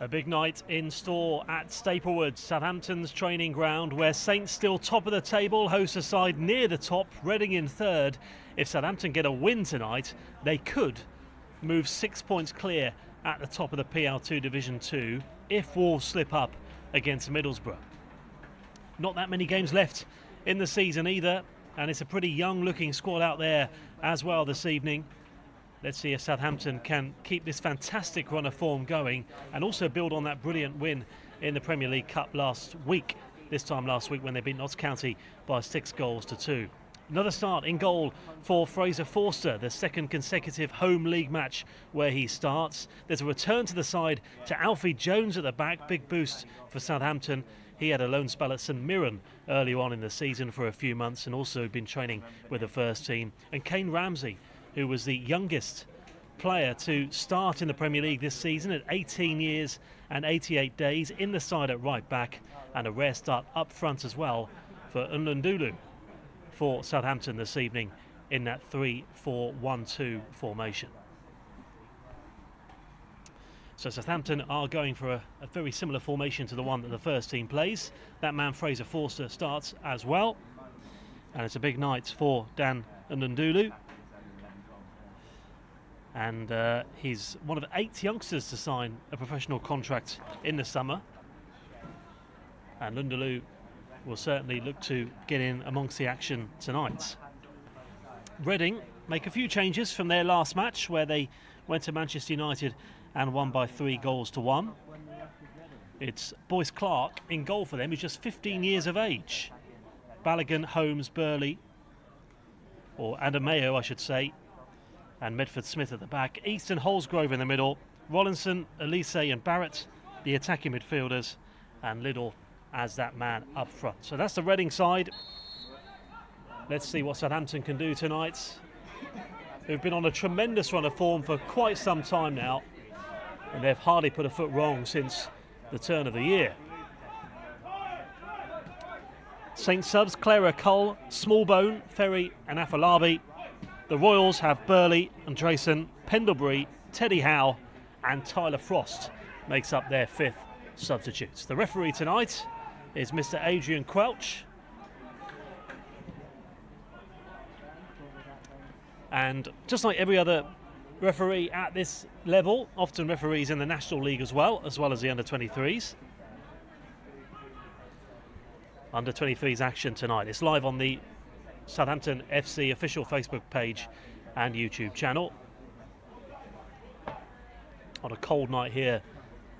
A big night in store at Staplewood, Southampton's training ground, where Saints still top of the table, host a side near the top, Reading in third. If Southampton get a win tonight, they could move 6 points clear at the top of the PL2 Division 2 if Wolves slip up against Middlesbrough. Not that many games left in the season either, and it's a pretty young looking squad out there as well this evening. Let's see if Southampton can keep this fantastic run of form going and also build on that brilliant win in the Premier League Cup last week. This time last week when they beat Notts County by 6-2. Another start in goal for Fraser Forster, the second consecutive home league match where he starts. There's a return to the side to Alfie Jones at the back, big boost for Southampton. He had a loan spell at St Mirren early on in the season for a few months and also been training with the first team. And Kane Ramsey, who was the youngest player to start in the Premier League this season at 18 years and 88 days, in the side at right back, and a rare start up front as well for Ndundulu for Southampton this evening in that 3-4-1-2 formation. So Southampton are going for a very similar formation to the one that the first team plays. That man Fraser Forster starts as well, and it's a big night for Dan Ndundulu. And he's one of 8 youngsters to sign a professional contract in the summer. And Ndundulu will certainly look to get in amongst the action tonight. Reading make a few changes from their last match where they went to Manchester United and won by 3-1. It's Boyce Clark in goal for them, who's just 15 years of age. Balogun, Holmes, Burley, or Adamayo I should say, and Medford Smith at the back. Easton, Holsgrove in the middle. Rollinson, Elise and Barrett, the attacking midfielders, and Liddell as that man up front. So that's the Reading side. Let's see what Southampton can do tonight. They've been on a tremendous run of form for quite some time now, and they've hardly put a foot wrong since the turn of the year. Saint subs, Clara Cole, Smallbone, Ferry and Afolabi. The Royals have Burley, Andresen, Pendlebury, Teddy Howe and Tyler Frost makes up their 5th substitutes. The referee tonight is Mr. Adrian Quelch. And just like every other referee at this level, often referees in the National League as well as the under-23s. Under-23s action tonight. It's live on the Southampton FC official Facebook page and YouTube channel. On a cold night here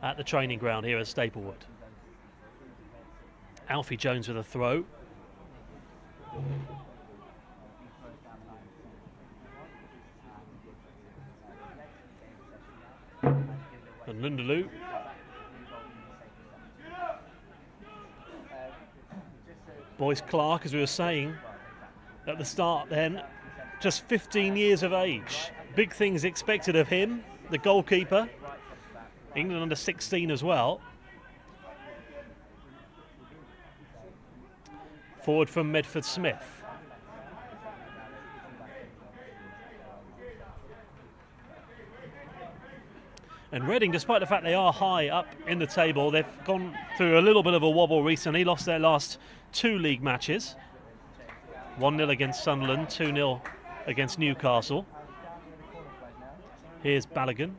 at the training ground here at Staplewood. Alfie Jones with a throw. And Ndundulu. Boyce Clark, as we were saying at the start then, just 15 years of age. Big things expected of him, the goalkeeper. England under 16 as well. Forward from Medford Smith. And Reading, despite the fact they are high up in the table, they've gone through a little bit of a wobble recently, lost their last 2 league matches. 1-0 against Sunderland, 2-0 against Newcastle. Here's Balogun.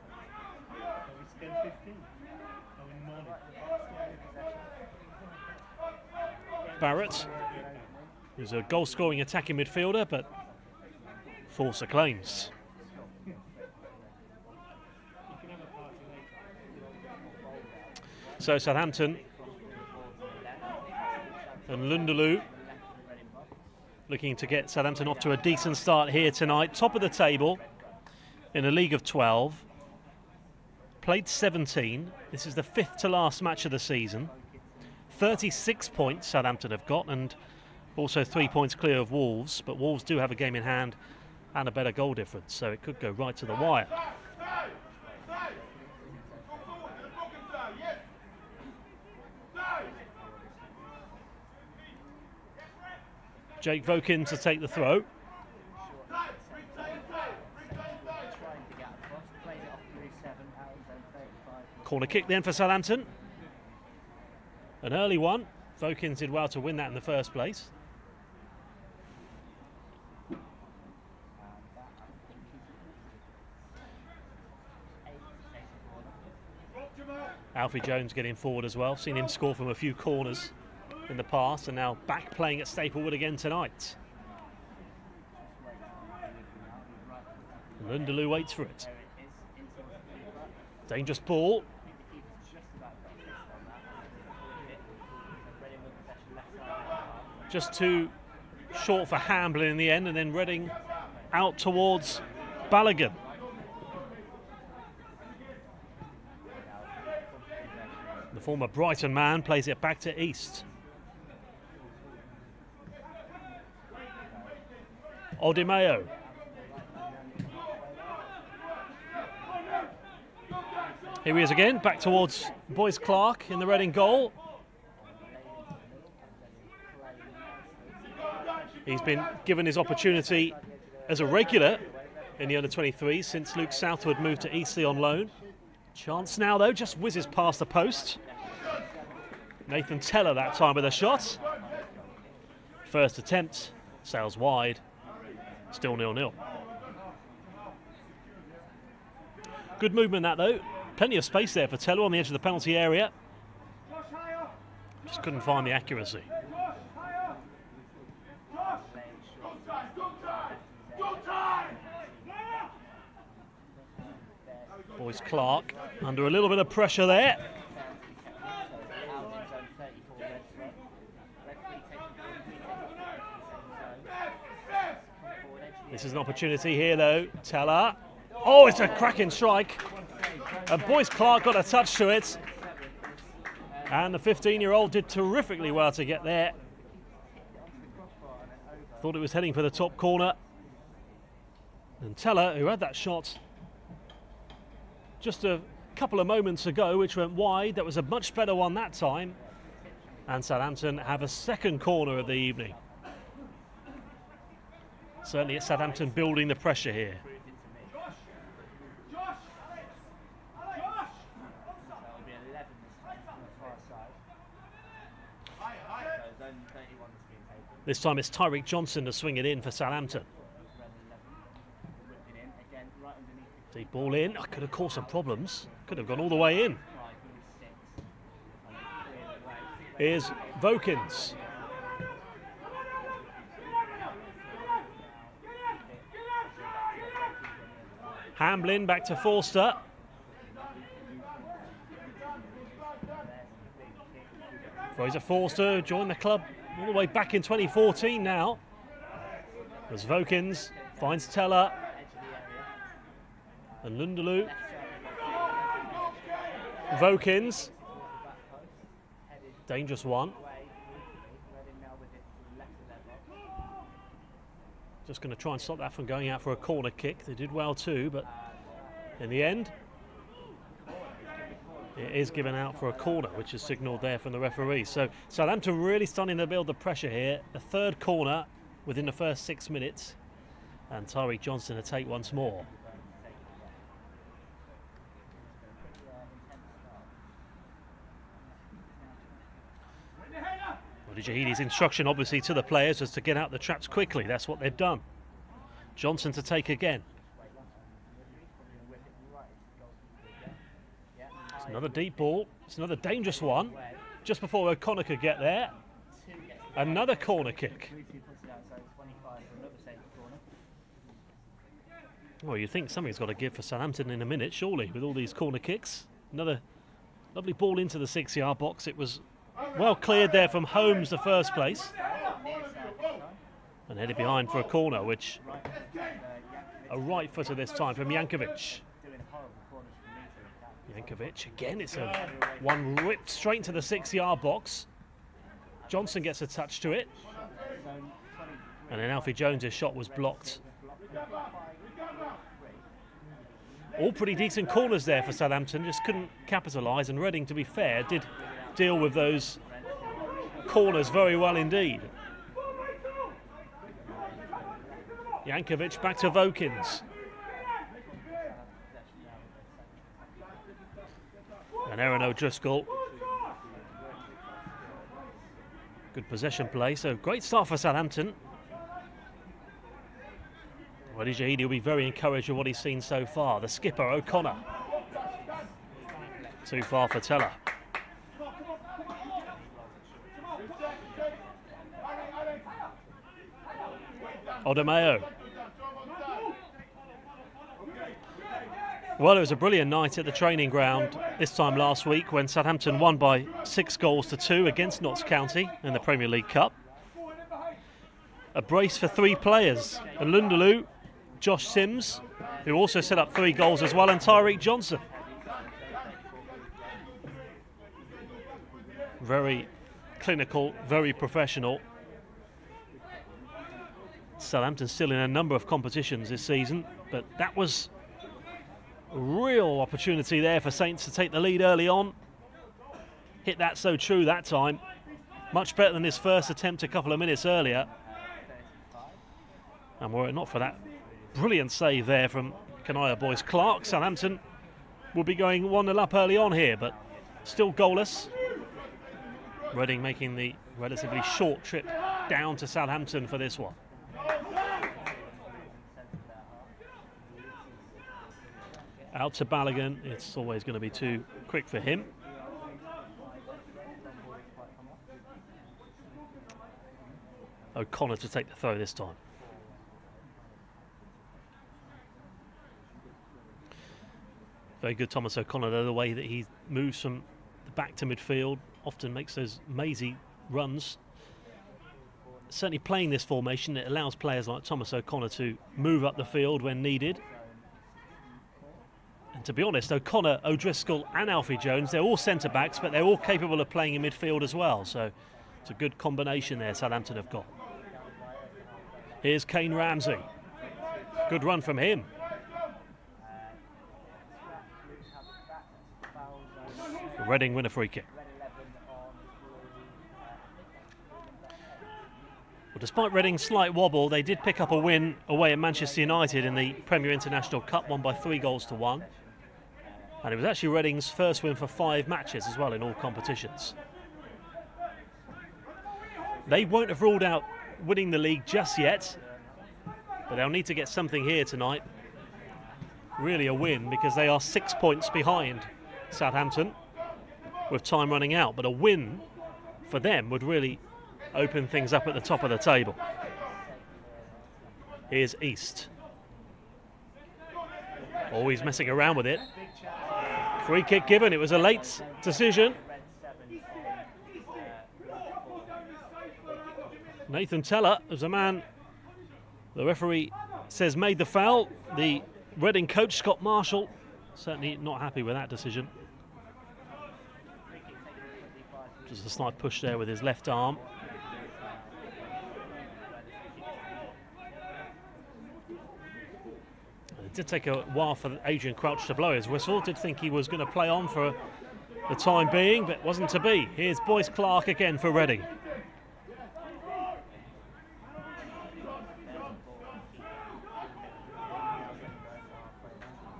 Barrett, who's a goal-scoring attacking midfielder, but Forster claims. So Southampton and Ndundulu looking to get Southampton off to a decent start here tonight. Top of the table in a league of 12. Played 17. This is the 5th to last match of the season. 36 points Southampton have got, and also 3 points clear of Wolves. But Wolves do have a game in hand and a better goal difference, so it could go right to the wire. Jake Vokin to take the throw. Corner kick then for Southampton. An early one. Vokins did well to win that in the first place. Alfie Jones getting forward as well. Seen him score from a few corners in the past, and now back playing at Staplewood again tonight. Lundaloo waits for it. Dangerous ball. Just too short for Hamblin in the end, and then Reading out towards Balogun. The former Brighton man plays it back to East. Odimeo. Here he is again, back towards Boyce Clark in the Reading goal. He's been given his opportunity as a regular in the under-23s since Luke Southwood moved to Eastleigh on loan. Chance now though, just whizzes past the post. Nathan Teller that time with a shot. First attempt, sails wide, still 0-0. Good movement that though, plenty of space there for Teller on the edge of the penalty area. Just couldn't find the accuracy. Boyce Clark under a little bit of pressure there. This is an opportunity here though. Teller. Oh, it's a cracking strike. And Boyce Clark got a touch to it. And the 15-year-old did terrifically well to get there. Thought it was heading for the top corner. And Teller, who had that shot just a couple of moments ago, which went wide, that was a much better one that time. And Southampton have a second corner of the evening. Certainly it's Southampton building the pressure here. This time it's Tyreek Johnson to swing it in for Southampton. Deep ball in. I could have caused some problems. Could have gone all the way in. Here's Vokins. Hamblin back to Forster. Fraser Forster joined the club all the way back in 2014 now. As Vokins finds Teller. And Lundaloo. Vokins. Dangerous one. Just going to try and stop that from going out for a corner kick. They did well too, but in the end, it is given out for a corner, which is signalled there from the referee. So Southampton really starting to build the pressure here. A third corner within the first 6 minutes. And Tyreek Johnson to take once more. Jahidi's instruction obviously to the players was to get out the traps quickly. That's what they've done. Johnson to take again. It's another deep ball. It's another dangerous one. Just before O'Connor could get there. Another corner kick. Well, you think something's got to give for Southampton in a minute, surely, with all these corner kicks. Another lovely ball into the 6-yard box. It was well cleared there from Holmes, the first place. And headed behind for a corner, which a right footer this time from Jankovic. Jankovic again, it's a one ripped straight into the 6-yard box. Johnson gets a touch to it. And then Alfie Jones' shot was blocked. All pretty decent corners there for Southampton, just couldn't capitalise, and Reading, to be fair, did deal with those corners very well indeed. Jankovic back to Vokins. And Aaron O'Driscoll. Good possession play, so great start for Southampton. Well, Shahidi will be very encouraged with what he's seen so far. The skipper, O'Connor. Too far for Teller. Odemeo. Well, it was a brilliant night at the training ground this time last week when Southampton won by 6-2 against Notts County in the Premier League Cup. A brace for 3 players, Alundaloo, Josh Sims, who also set up 3 goals as well, and Tyreek Johnson. Very clinical, very professional. Southampton still in a number of competitions this season, but that was a real opportunity there for Saints to take the lead early on. Hit that so true that time. Much better than his first attempt a couple of minutes earlier. And were it not for that brilliant save there from Kanaya Boyce Clark, Southampton will be going 1-0 up early on here, but still goalless. Reading making the relatively short trip down to Southampton for this one. Out to Balogun, it's always going to be too quick for him. O'Connor to take the throw this time. Very good Thomas O'Connor, though, the way that he moves from the back to midfield, often makes those mazy runs. Certainly playing this formation, it allows players like Thomas O'Connor to move up the field when needed. And to be honest, O'Connor, O'Driscoll and Alfie Jones, they're all centre-backs, but they're all capable of playing in midfield as well. So it's a good combination there Southampton have got. Here's Kane Ramsey. Good run from him. Reading win a free kick. Well, despite Reading's slight wobble, they did pick up a win away at Manchester United in the Premier International Cup, won by 3-1. And it was actually Reading's first win for 5 matches as well in all competitions. They won't have ruled out winning the league just yet, but they'll need to get something here tonight. Really a win, because they are 6 points behind Southampton with time running out. But a win for them would really open things up at the top of the table. Here's East. Always messing around with it. Free kick given, it was a late decision. Nathan Teller was a man the referee says made the foul. The Reading coach, Scott Marshall, certainly not happy with that decision. Just a slight push there with his left arm. It did take a while for Adrian Crouch to blow his whistle. Did think he was going to play on for the time being, but wasn't to be. Here's Boyce Clark again for Reading.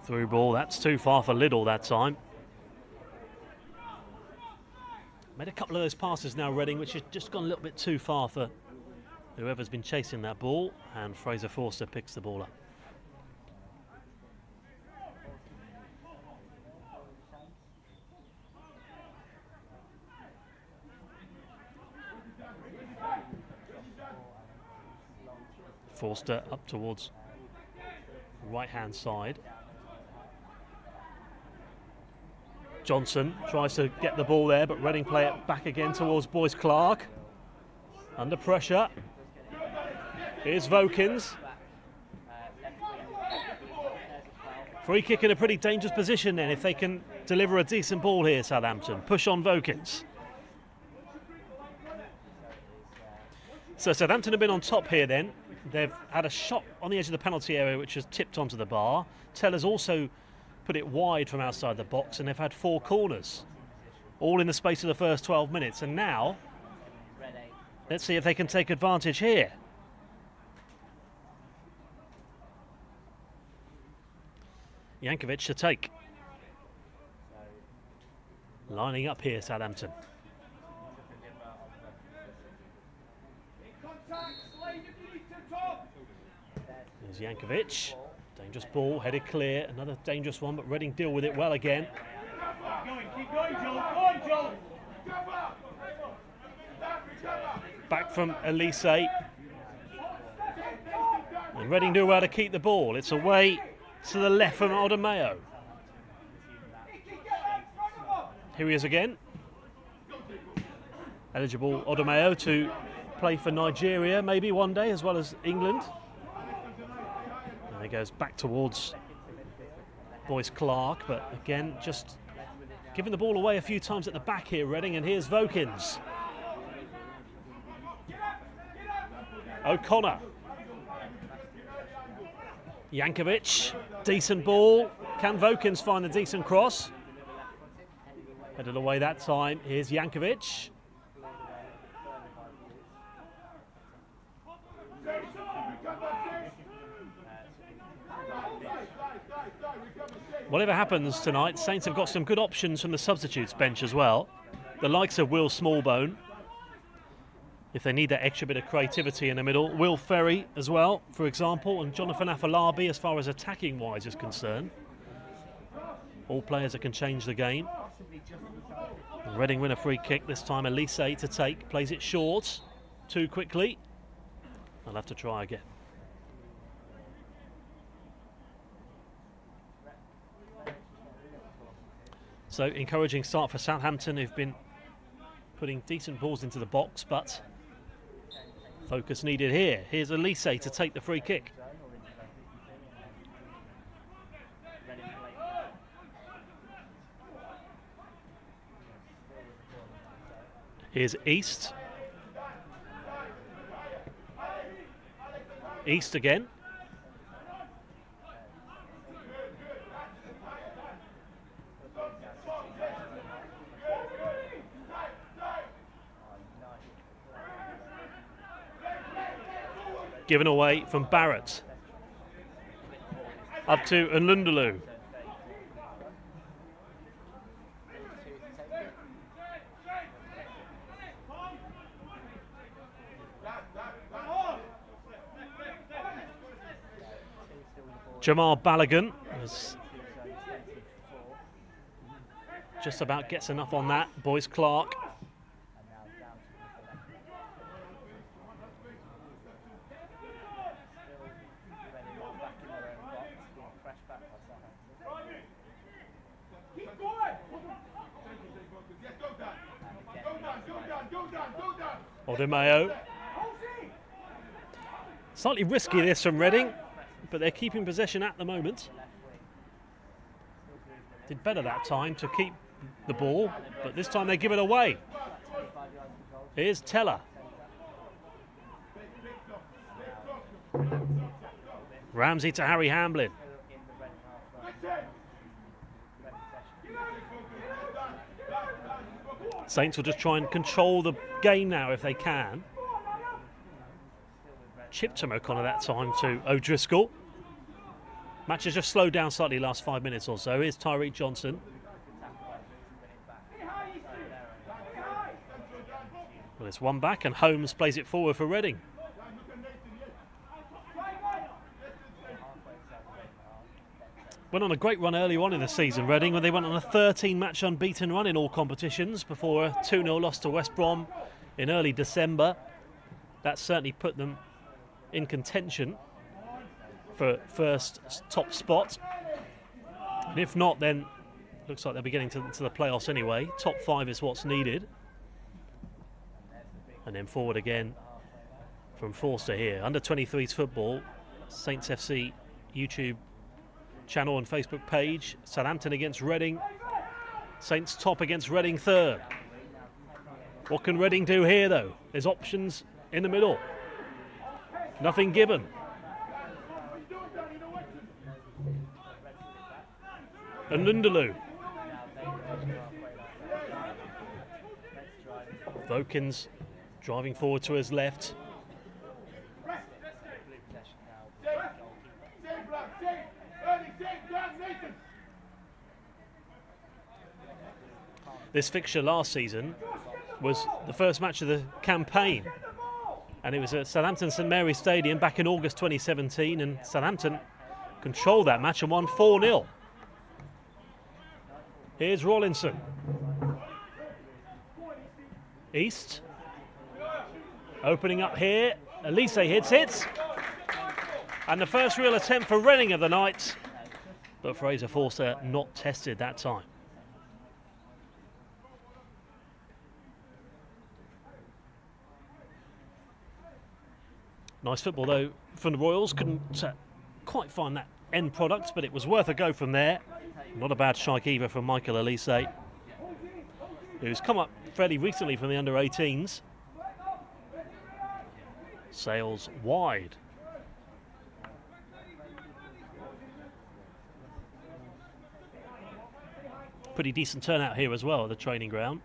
Through ball, that's too far for Liddell that time. Made a couple of those passes now, Reading, which has just gone a little bit too far for whoever's been chasing that ball, and Fraser Forster picks the ball up. Forster up towards right-hand side. Johnson tries to get the ball there, but Reading play it back again towards Boyce Clark. Under pressure. Here's Vokins. Free kick in a pretty dangerous position then if they can deliver a decent ball here, Southampton. Push on Vokins. So Southampton have been on top here then. They've had a shot on the edge of the penalty area which has tipped onto the bar. Teller's also put it wide from outside the box, and they've had 4 corners, all in the space of the first 12 minutes. And now, let's see if they can take advantage here. Jankovic to take. lining up here, Southampton. There's Jankovic. Dangerous ball, headed clear. Another dangerous one, but Reading deal with it well again. Keep going, Joel. Go on, Joel. Back from Elise. And Reading do well to keep the ball. It's away to the left from Odemeo. Here he is again. Eligible Odemeo to play for Nigeria maybe one day as well as England. And he goes back towards Boyce Clark, but again just giving the ball away a few times at the back here, Reading, and here's Vokins. O'Connor. Jankovic, decent ball. Can Vokins find a decent cross? Headed away that time. Here's Jankovic. Whatever happens tonight, Saints have got some good options from the substitutes bench as well. The likes of Will Smallbone, if they need that extra bit of creativity in the middle. Will Ferry as well, for example, and Jonathan Afolabi as far as attacking-wise is concerned. All players that can change the game. Reading win a free kick, this time Elise to take, plays it short, too quickly. I'll have to try again. So encouraging start for Southampton, who've been putting decent balls into the box, but focus needed here. Here's Elise to take the free kick. Here's East. East again. Given away from Barrett. Up to Nlundulu. Jamal Balogun just about gets enough on that. Boyce Clark. Odemeo. Slightly risky this from Reading, but they're keeping possession at the moment. Did better that time to keep the ball, but this time they give it away. Here's Teller. Ramsey to Harry Hamblin. Saints will just try and control the game now if they can. Chipped to O'Connor that time to O'Driscoll. Match has just slowed down slightly last 5 minutes or so. Here's Tyreek Johnson. Well, it's one back and Holmes plays it forward for Reading. Went on a great run early on in the season, Reading, when they went on a 13-match unbeaten run in all competitions before a 2-0 loss to West Brom in early December. That certainly put them in contention for first top spot. And if not, then looks like they'll be getting to the playoffs anyway. Top 5 is what's needed. And then forward again from Forster here. Under 23s football, Saints FC YouTube channel and Facebook page. Southampton against Reading. Saints top against Reading third. What can Reading do here though? There's options in the middle. Nothing given. And Nlundulu. Vokins driving forward to his left. This fixture last season was the first match of the campaign, and it was at Southampton St Mary's Stadium back in August 2017, and Southampton controlled that match and won 4-0. Here's Rawlinson. East. Opening up here. Elise hits. And the first real attempt for Reading of the night. But Fraser Forster not tested that time. Nice football though from the Royals. Couldn't quite find that end product, but it was worth a go from there. Not a bad strike either from Michael Elise, who's come up fairly recently from the under-18s. Sails wide. Pretty decent turnout here as well at the training ground.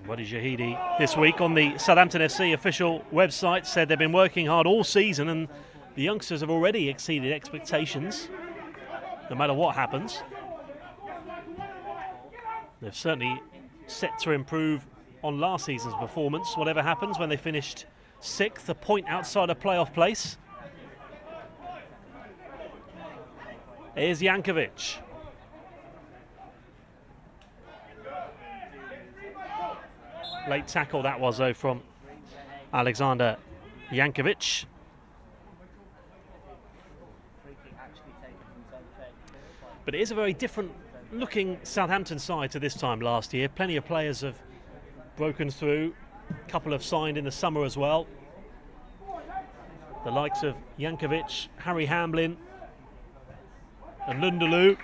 Wadi Jahidi this week on the Southampton FC official website said they've been working hard all season and the youngsters have already exceeded expectations, no matter what happens. They've certainly set to improve on last season's performance, whatever happens, when they finished 6th, a point outside of playoff place. Here's Jankovic. Late tackle that was, though, from Alexander Jankovic. But it is a very different looking Southampton side to this time last year. Plenty of players have broken through. A couple have signed in the summer as well. The likes of Jankovic, Harry Hamlin and Lundalu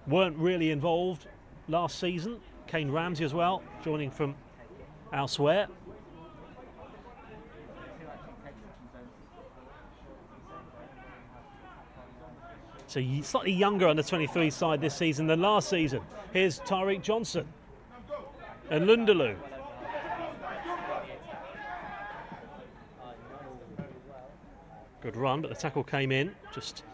weren't really involved last season. Kane Ramsey as well, joining from elsewhere. So slightly younger under 23 side this season than last season. Here's Tyreek Johnson and Lundalu. Good run, but the tackle came in. Just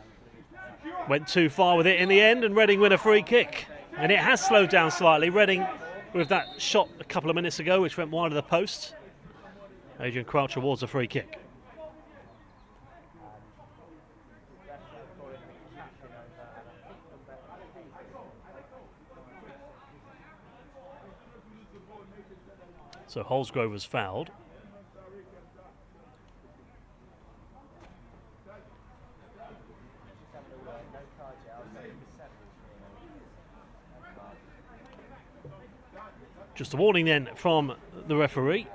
went too far with it in the end, and Reading win a free kick. And it has slowed down slightly. Reading with that shot a couple of minutes ago, which went wide of the post. Adrian Crouch awards a free kick. So Holsgrove was fouled. Just a warning then from the referee.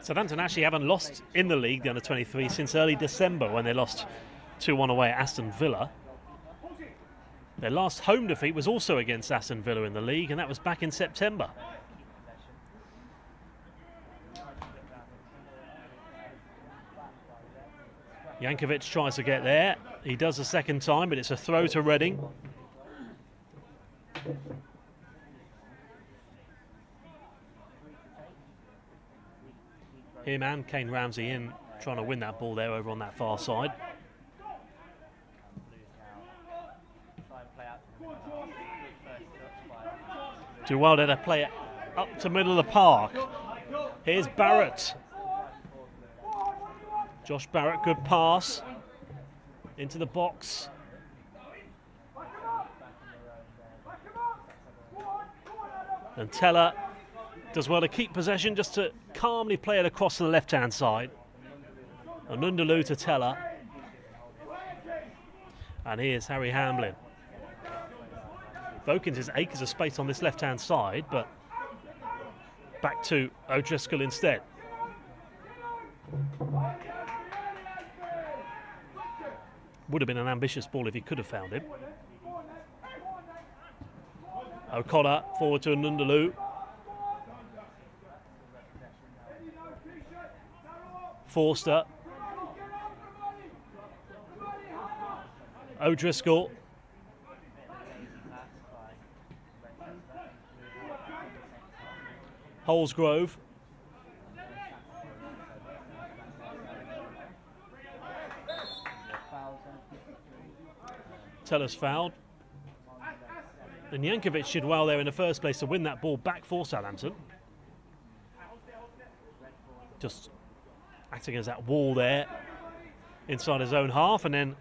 Southampton actually haven't lost in the league, the under-23, since early December when they lost 2-1 away at Aston Villa. Their last home defeat was also against Aston Villa in the league, and that was back in September. Jankovic tries to get there. He does the second time, but it's a throw to Reading. Here, man, Kane Ramsey in, trying to win that ball there over on that far side. Too well there to play it up to middle of the park. Here's Barrett. Josh Barrett, good pass into the box. And Teller does well to keep possession, just to calmly play it across to the left-hand side. And Lundalu to Teller. And here's Harry Hamlin. Vokins has acres of space on this left-hand side, but back to O'Driscoll instead. Would have been an ambitious ball if he could have found him. O'Connor forward to Lundalu. Forster. O'Driscoll. Holsgrove. Teller's fouled. And Jankovic did well there in the first place to win that ball back for Southampton. Just acting as that wall there inside his own half. And then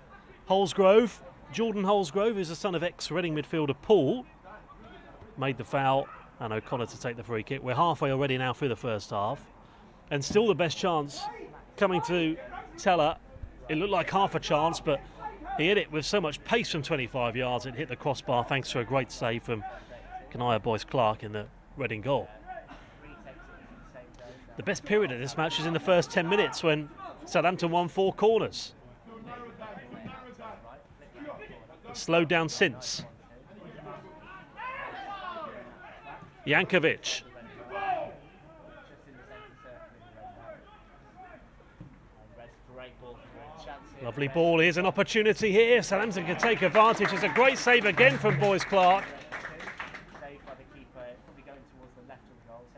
Holsgrove, Jordan Holsgrove, who's the son of ex-Reading midfielder Paul, made the foul, and O'Connor to take the free kick. We're halfway already now through the first half. And still the best chance coming to Teller. It looked like half a chance, but he hit it with so much pace from 25 yards, it hit the crossbar thanks to a great save from Kanaya Boyce-Clark in the Reading goal. The best period of this match is in the first 10 minutes when Southampton won 4 corners. Slowed down since. Jankovic. Lovely ball. Here's an opportunity here. Southampton can take advantage. It's a great save again from Boyce-Clark.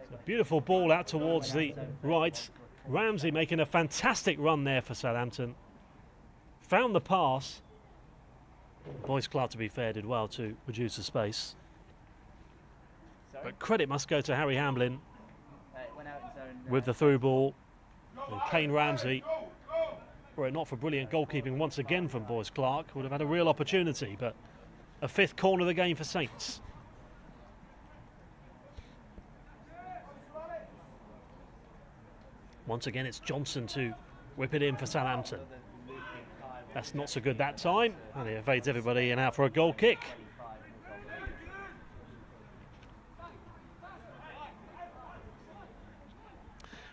It's a beautiful ball out towards the right. Ramsey making a fantastic run there for Southampton. Found the pass. Boyce-Clark, to be fair, did well to reduce the space. But credit must go to Harry Hamblin with the through ball. And Kane Ramsey, were it not for brilliant goalkeeping once again from Boyce-Clark, would have had a real opportunity. But a 5th corner of the game for Saints. Once again, it's Johnson to whip it in for Southampton. That's not so good that time, and he evades everybody and out for a goal kick.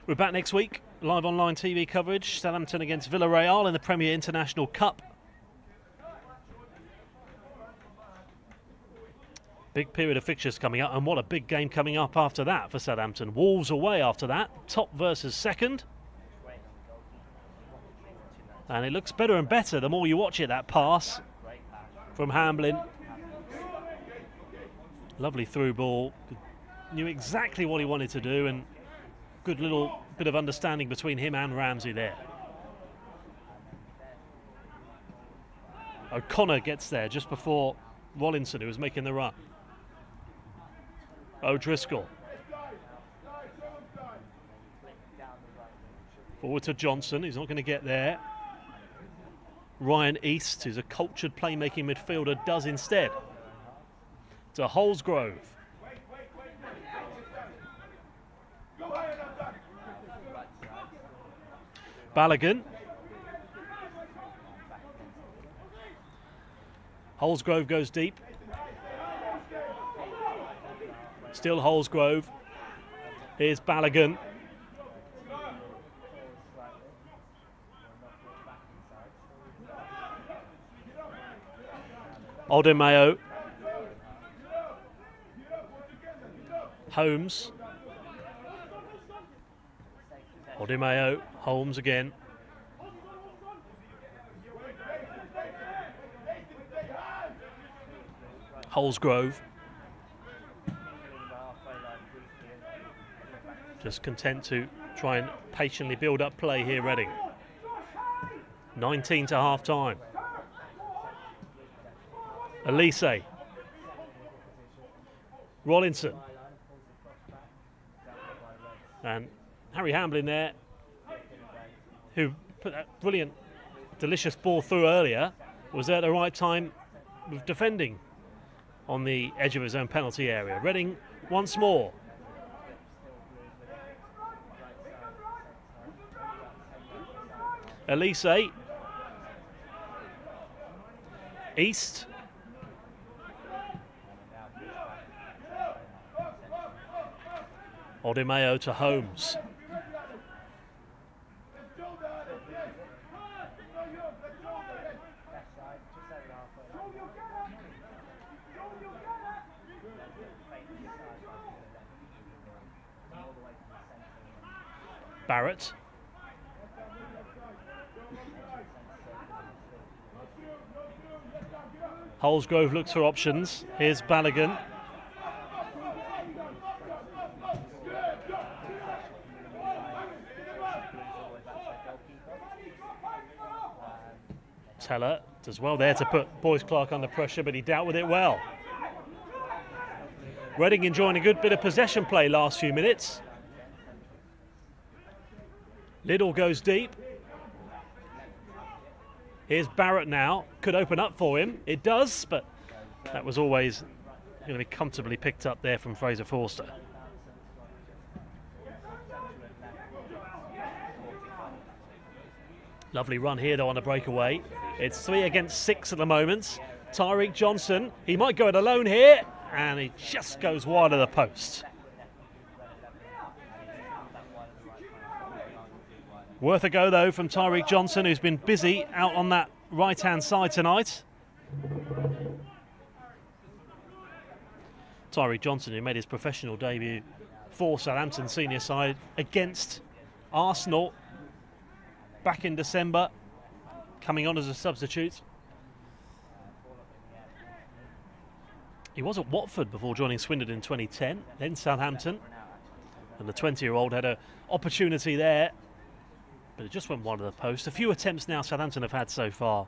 We're back next week, live online TV coverage. Southampton against Villarreal in the Premier International Cup. Big period of fixtures coming up, and what a big game coming up after that for Southampton. Wolves away after that, top versus second. And it looks better and better the more you watch it, that pass from Hamblin. Lovely through ball. Knew exactly what he wanted to do, and good little bit of understanding between him and Ramsey there. O'Connor gets there just before Rollinson, who was making the run. O'Driscoll. Forward to Johnson, he's not going to get there. Ryan East, who's a cultured playmaking midfielder, does instead. To Holsgrove. Balogun. Holsgrove goes deep. Still Holsgrove. Here's Balogun. Odemeo. Holmes. Odemeo. Holmes again. Holsgrove. Just content to try and patiently build up play here, Reading. 19 to half time. Elise. Rollinson. And Harry Hamblin there, who put that brilliant, delicious ball through earlier, was there at the right time with defending on the edge of his own penalty area. Reading once more. Elise. East. Odemeo to Holmes. Barrett. Holsgrove looks for options. Here's Balogun. Teller Does well there to put Boyce Clark under pressure, but he dealt with it well. Reading enjoying a good bit of possession play last few minutes. Liddell goes deep. Here's Barrett now. Could open up for him. It does, but that was always going to be comfortably picked up there from Fraser Forster. Lovely run here though on a breakaway. It's 3 against 6 at the moment. Tyreek Johnson, he might go it alone here, and he just goes wide of the post. Worth a go though from Tyreek Johnson, who's been busy out on that right-hand side tonight. Tyreek Johnson, who made his professional debut for Southampton senior side against Arsenal back in December, coming on as a substitute. He was at Watford before joining Swindon in 2010, then Southampton. And the 20-year-old had an opportunity there, but it just went wide of the post. A few attempts now Southampton have had so far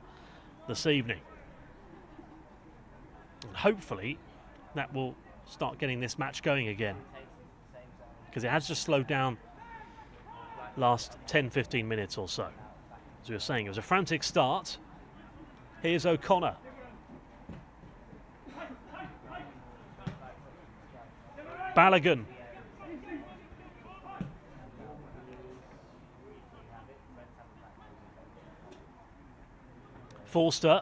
this evening. And hopefully that will start getting this match going again, because it has just slowed down last 10-15 minutes or so. As we were saying, it was a frantic start. Here's O'Connor. Balogun. Forster.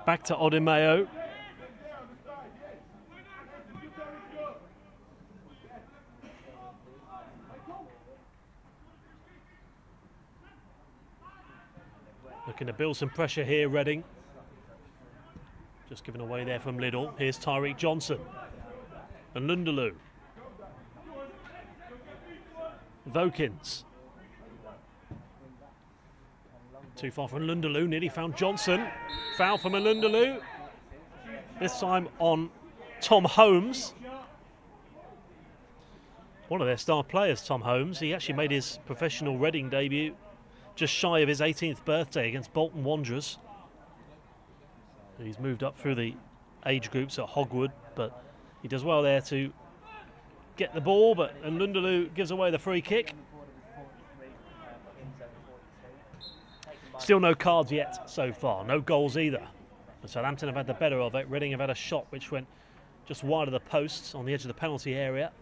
Back to Odimeo. Looking to build some pressure here, Reading. Just given away there from Liddell. Here's Tyreek Johnson. And Lundaloo. Vokins. Too far from Lundaloo, nearly found Johnson. Foul from Lundaloo. This time on Tom Holmes. One of their star players, Tom Holmes. He actually made his professional Reading debut just shy of his 18th birthday against Bolton Wanderers. He's moved up through the age groups at Hogwood, but he does well there to get the ball, and Lundaloo gives away the free kick. Still no cards yet so far, no goals either. But Southampton have had the better of it. Reading have had a shot which went just wide of the posts on the edge of the penalty area.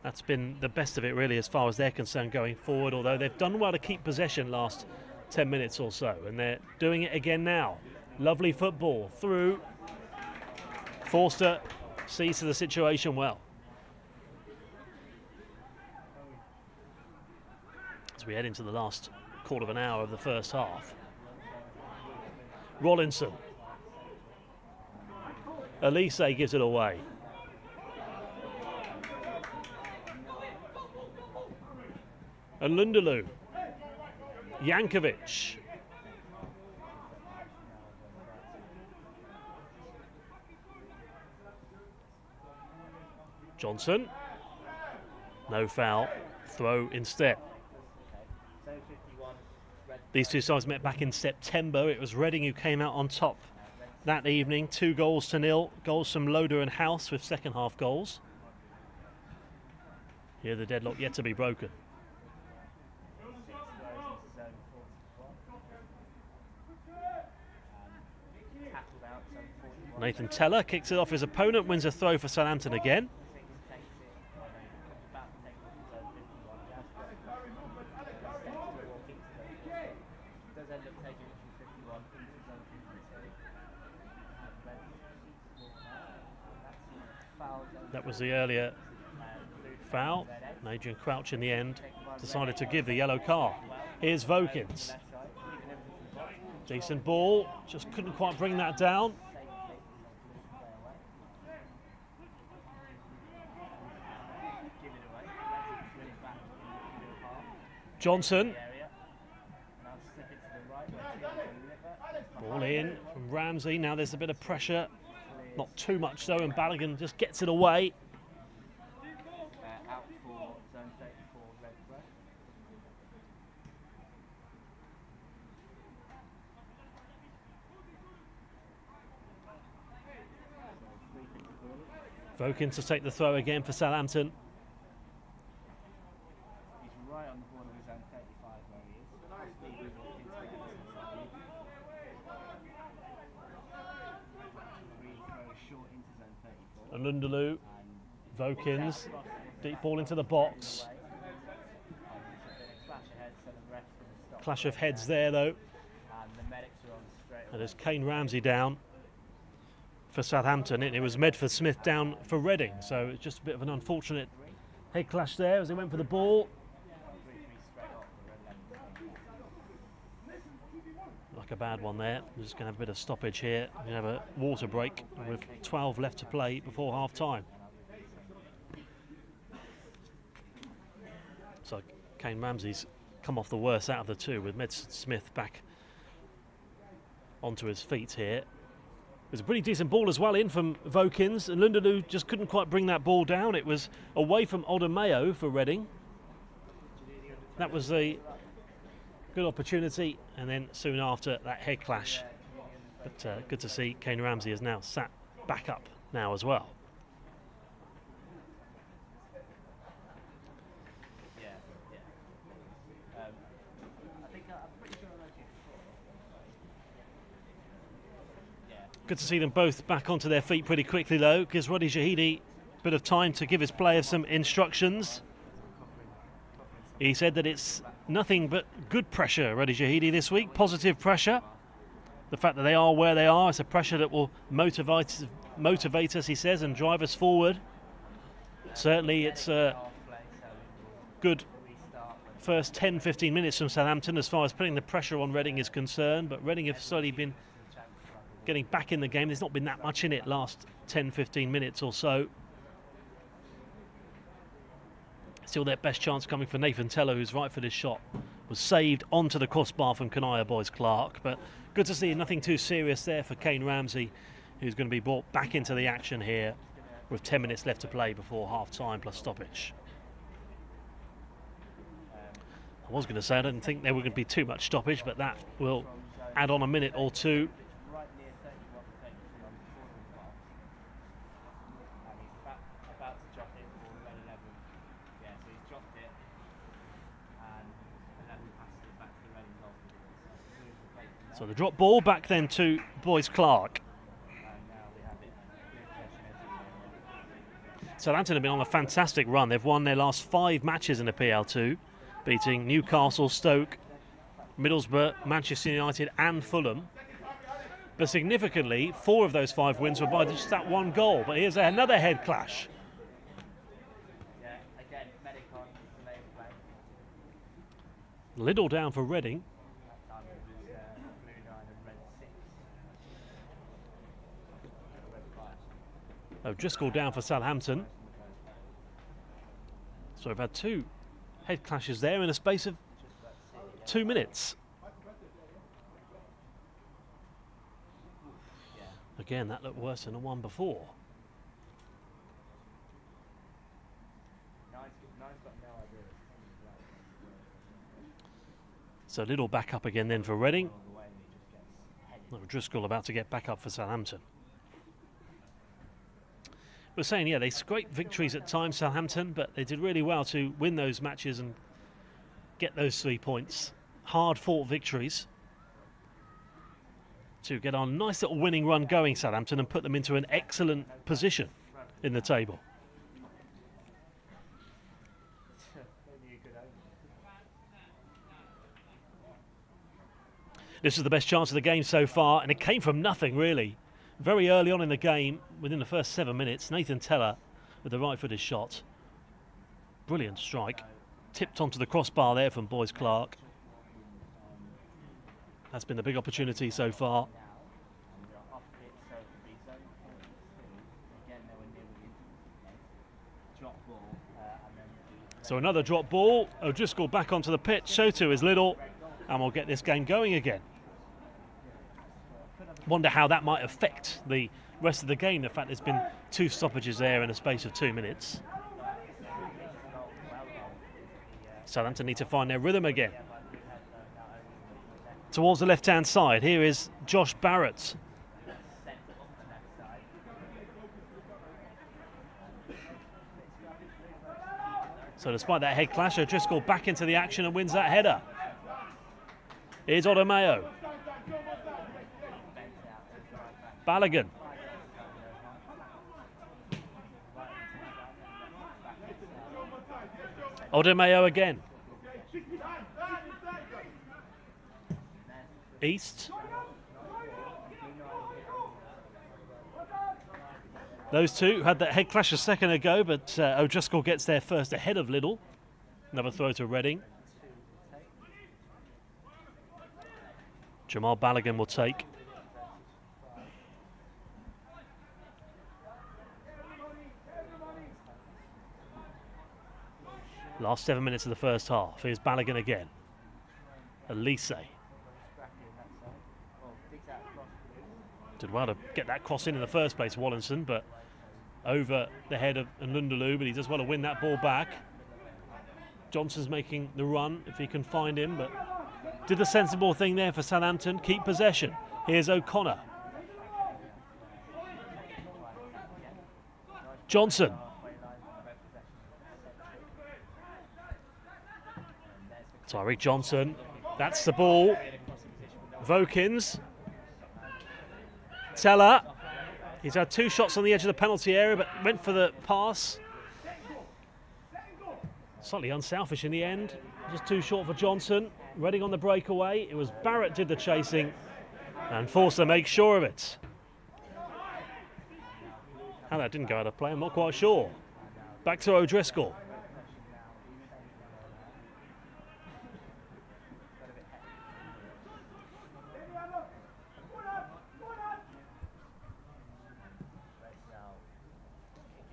That's been the best of it really as far as they're concerned going forward, although they've done well to keep possession last 10 minutes or so, and they're doing it again now. Lovely football through. Forster sees to the situation well. As we head into the last quarter of an hour of the first half. Rollinson. Elise gives it away. And Lundaloo. Jankovic. Johnson. No foul. Throw instead. These two sides met back in September. It was Reading who came out on top that evening. 2-0. Goals from Loader and House with second half goals. Here the deadlock yet to be broken. Nathan Teller kicks it off his opponent, wins a throw for Southampton again. That was the earlier foul. Adrian Crouch in the end decided to give the yellow card. Here's Vokins. Decent ball, just couldn't quite bring that down. Johnson. Ramsey. Now there's a bit of pressure, not too much so, and Balogun just gets it away. Out for zone 34, red press. Vokins to take the throw again for Southampton. He's right on the border of zone 35 where he is. Free throw short into zone 34. Alundaloo, Vokins, deep ball into the box. Clash of heads there though. And the medics are on straight away. And there's Kane Ramsey down for Southampton. It was Medford Smith down for Reading, so it's just a bit of an unfortunate head clash there as they went for the ball. Like a bad one there. We're just going to have a bit of stoppage here. We're going to have a water break with 12 left to play before half time. So Kane Ramsey's come off the worst out of the two, with Medford Smith back onto his feet here. It was a pretty decent ball as well in from Vokins, and Lundaloo just couldn't quite bring that ball down. It was away from Odemayo for Reading. That was a good opportunity, and then soon after that head clash. But good to see Kane Ramsey has now sat back up now as well. Good to see them both back onto their feet pretty quickly though. Gives Roddy Shahidi a bit of time to give his players some instructions. He said that it's nothing but good pressure, Roddy Shahidi, this week. Positive pressure. The fact that they are where they are, it's a pressure that will motivate us, he says, and drive us forward. Certainly it's a good first 10-15 minutes from Southampton as far as putting the pressure on Reading is concerned, but Reading have slowly been getting back in the game. There's not been that much in it last 10-15 minutes or so. Still their best chance coming for Nathan Teller, whose right-footed shot was saved onto the crossbar from Kanaya Boys Clark. But good to see nothing too serious there for Kane Ramsey, who's going to be brought back into the action here with 10 minutes left to play before half-time plus stoppage. I was going to say I didn't think there were going to be too much stoppage, but that will add on a minute or two. So the drop ball back then to Boys Clark. Southampton have been on a fantastic run. They've won their last 5 matches in the PL2, beating Newcastle, Stoke, Middlesbrough, Manchester United and Fulham. But significantly, 4 of those 5 wins were by just that one goal. But here's another head clash. Liddell down for Reading. O'Driscoll down for Southampton. So we've had 2 head clashes there in a space of 2 minutes. Again, that looked worse than the one before. So Liddell back up again then for Reading. O'Driscoll about to get back up for Southampton. We're saying, yeah, they scraped victories at times, Southampton, but they did really well to win those matches and get those 3 points. Hard-fought victories to get on a nice little winning run going, Southampton, and put them into an excellent position in the table. This is the best chance of the game so far, and it came from nothing, really. Very early on in the game, within the first 7 minutes, Nathan Teller with the right-footed shot. Brilliant strike. Tipped onto the crossbar there from Boys Clark. That's been the big opportunity so far. So another drop ball. O'Driscoll back onto the pitch. So too is Liddell. And we'll get this game going again. Wonder how that might affect the rest of the game, the fact there's been 2 stoppages there in a space of 2 minutes. Southampton need to find their rhythm again. Towards the left-hand side, here is Josh Barrett. So despite that head clash, O'Driscoll back into the action and wins that header. Here's Odemayo. Balogun. Odemayo again. East. Those two had that head clash a second ago, but O'Driscoll gets there first ahead of Liddell. Another throw to Reading. Jamal Balogun will take. Last 7 minutes of the first half. Here's Balogun again. Elise. Did well to get that cross in the first place, Wallinson, but over the head of Nlundulu, but he does well to win that ball back. Johnson's making the run if he can find him, but did the sensible thing there for Southampton, keep possession. Here's O'Connor. Johnson. Tyreek Johnson, that's the ball. Vokins. Teller. He's had 2 shots on the edge of the penalty area, but went for the pass. Slightly unselfish in the end. Just too short for Johnson. Reading on the breakaway. It was Barrett did the chasing, and Forster makes sure of it. How that didn't go out of play, I'm not quite sure. Back to O'Driscoll.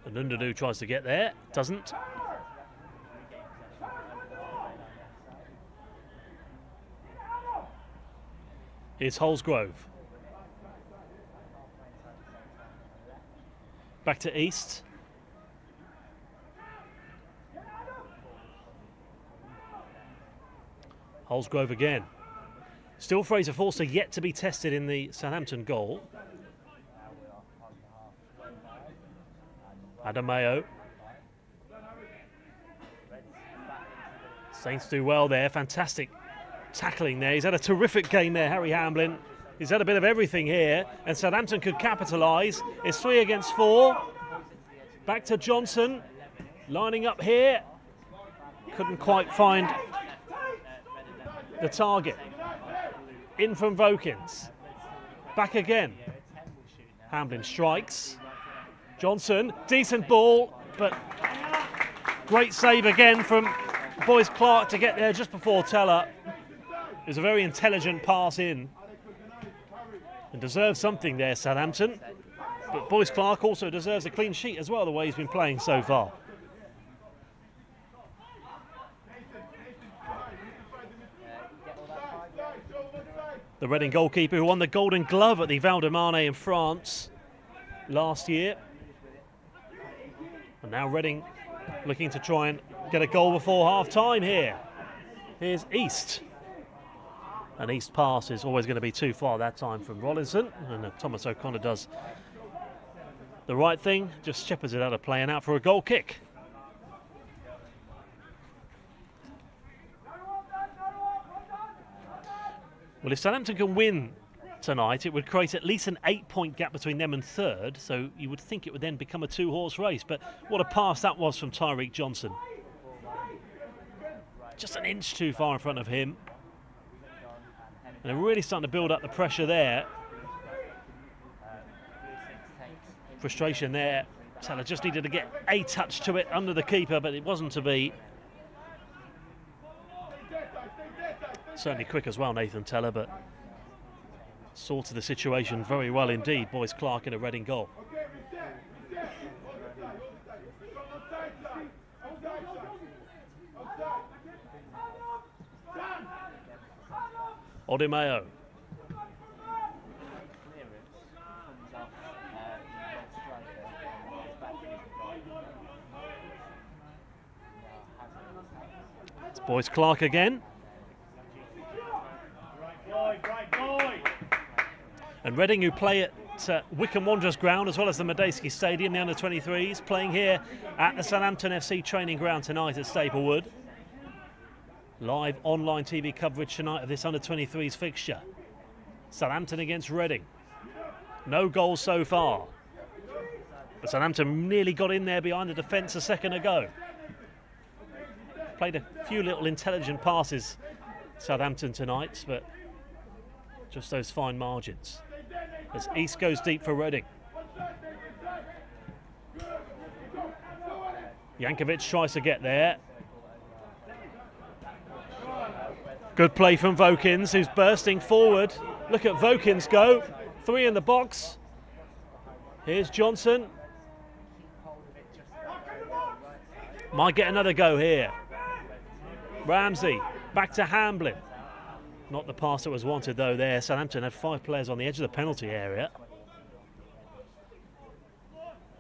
And Nundadu tries to get there, doesn't. Here's Holsgrove. Back to East. Holsgrove again. Still Fraser Forster yet to be tested in the Southampton goal. Adamayo. Saints do well there. Fantastic tackling there. He's had a terrific game there, Harry Hamblin. He's had a bit of everything here, and Southampton could capitalise. It's 3 against 4. Back to Johnson. Lining up here. Couldn't quite find the target. In from Vokins. Back again. Hamblin strikes. Johnson, decent ball, but great save again from Boyce Clark to get there just before Teller. It was a very intelligent pass in. And deserves something there, Southampton. But Boyce Clark also deserves a clean sheet as well, the way he's been playing so far. The Reading goalkeeper who won the Golden Glove at the Val de Marne in France last year. And now Reading looking to try and get a goal before half-time here. Here's East. An East pass is always going to be too far that time from Rollinson. And Thomas O'Connor does the right thing, just shepherds it out of play and out for a goal kick. Well, if Southampton can win tonight, it would create at least an 8-point gap between them and third, so you would think it would then become a 2-horse race. But what a pass that was from Tyreek Johnson. Just an inch too far in front of him. And they're really starting to build up the pressure there. Frustration there. Teller just needed to get a touch to it under the keeper, but it wasn't to be. Certainly quick as well, Nathan Teller, but sorted the situation very well indeed. Boyce Clark in a Reading goal. Odemayo. Boyce Clark again. Right boy. And Reading, who play at Wycombe Wanderers ground as well as the Medeski Stadium, the under-23s, playing here at the Southampton FC training ground tonight at Staplewood. Live online TV coverage tonight of this under-23s fixture. Southampton against Reading. No goals so far. But Southampton nearly got in there behind the defence a second ago. Played a few little intelligent passes, Southampton tonight, but just those fine margins. As East goes deep for Reading. Jankovic tries to get there. Good play from Vokins, who's bursting forward. Look at Vokins go. 3 in the box. Here's Johnson. Might get another go here. Ramsey, back to Hamblin. Not the pass that was wanted though there. Southampton had 5 players on the edge of the penalty area.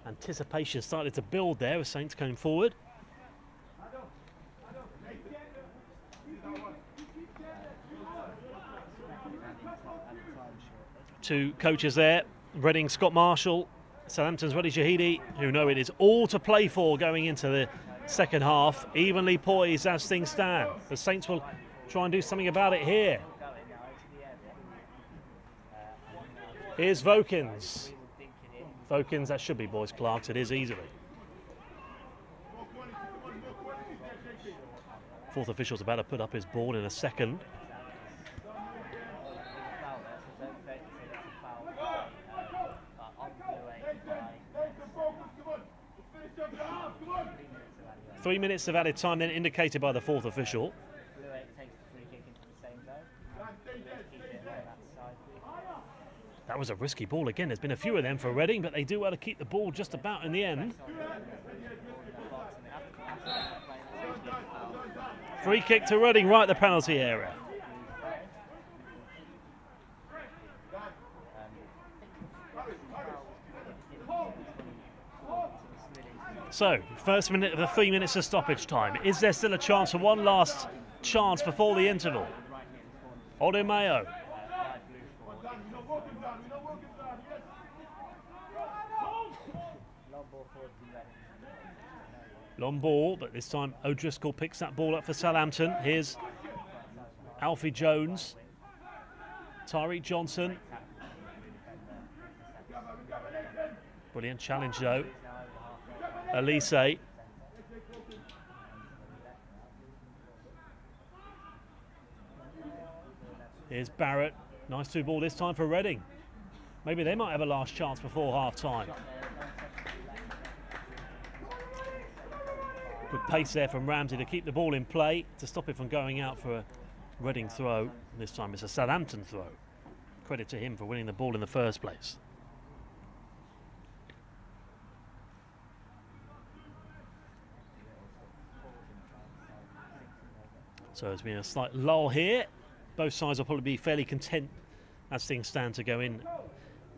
Anticipation started to build there as Saints came forward. 2 coaches there. Reading Scott Marshall, Southampton's Roddy Shahidi, who know it is all to play for going into the second half. Evenly poised as things stand. The Saints will try and do something about it here. Here's Vokins. Vokins, that should be Boyce Clark. It is easily. 4th official's about to put up his ball in a second. Three minutes of added time then indicated by the 4th official. That was a risky ball again. There's been a few of them for Reading, but they do well to keep the ball just about in the end. Free kick to Reading right at the penalty area. So, first minute of the 3 minutes of stoppage time. Is there still a chance for one last chance before the interval? Odemayo. Long ball, but this time O'Driscoll picks that ball up for Southampton. Here's Alfie Jones. Tyreek Johnson. Brilliant challenge though. Elise. Here's Barrett. Nice 2 ball this time for Reading. Maybe they might have a last chance before half time. Good pace there from Ramsey to keep the ball in play, to stop it from going out for a Reading throw. This time it's a Southampton throw. Credit to him for winning the ball in the first place. So there's been a slight lull here. Both sides will probably be fairly content as things stand to go in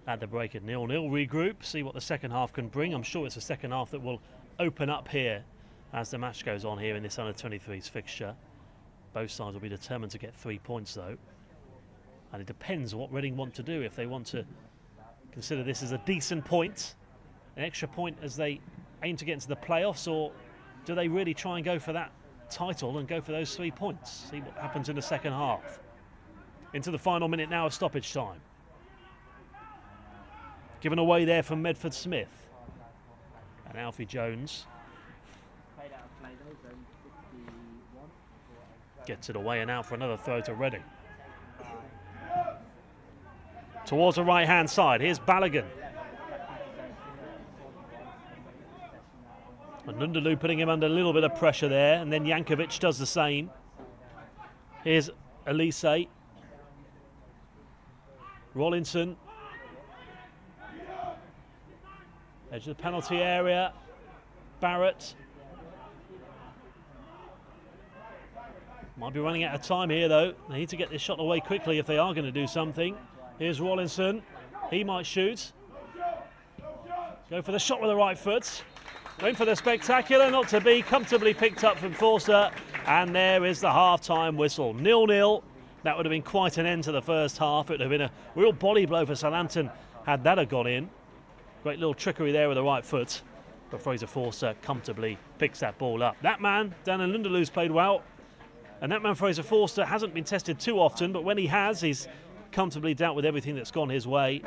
at the break at 0-0. Regroup, see what the second half can bring. I'm sure it's the second half that will open up here as the match goes on here in this under-23s fixture. Both sides will be determined to get 3 points though. And it depends what Reading want to do. If they want to consider this as a decent point, an extra point as they aim to get into the playoffs, or do they really try and go for that title and go for those 3 points? See what happens in the second half. Into the final minute now of stoppage time. Given away there from Medford Smith. And Alfie Jones gets it away and out for another throw to Reading. Towards the right hand side, here's Balogun. And Nundaloo putting him under a little bit of pressure there, and then Jankovic does the same. Here's Elise. Rollinson. Edge of the penalty area. Barrett. Might be running out of time here though. They need to get this shot away quickly if they are going to do something. Here's Rollinson. He might shoot. Go for the shot with the right foot. Went for the spectacular, not to be, comfortably picked up from Forster, and there is the half-time whistle. 0-0. That would have been quite an end to the first half. It would have been a real body blow for Southampton had that have gone in. Great little trickery there with the right foot, but Fraser Forster comfortably picks that ball up. That man, Dan Lundalu's played well, and that man Fraser Forster hasn't been tested too often, but when he has, he's comfortably dealt with everything that's gone his way.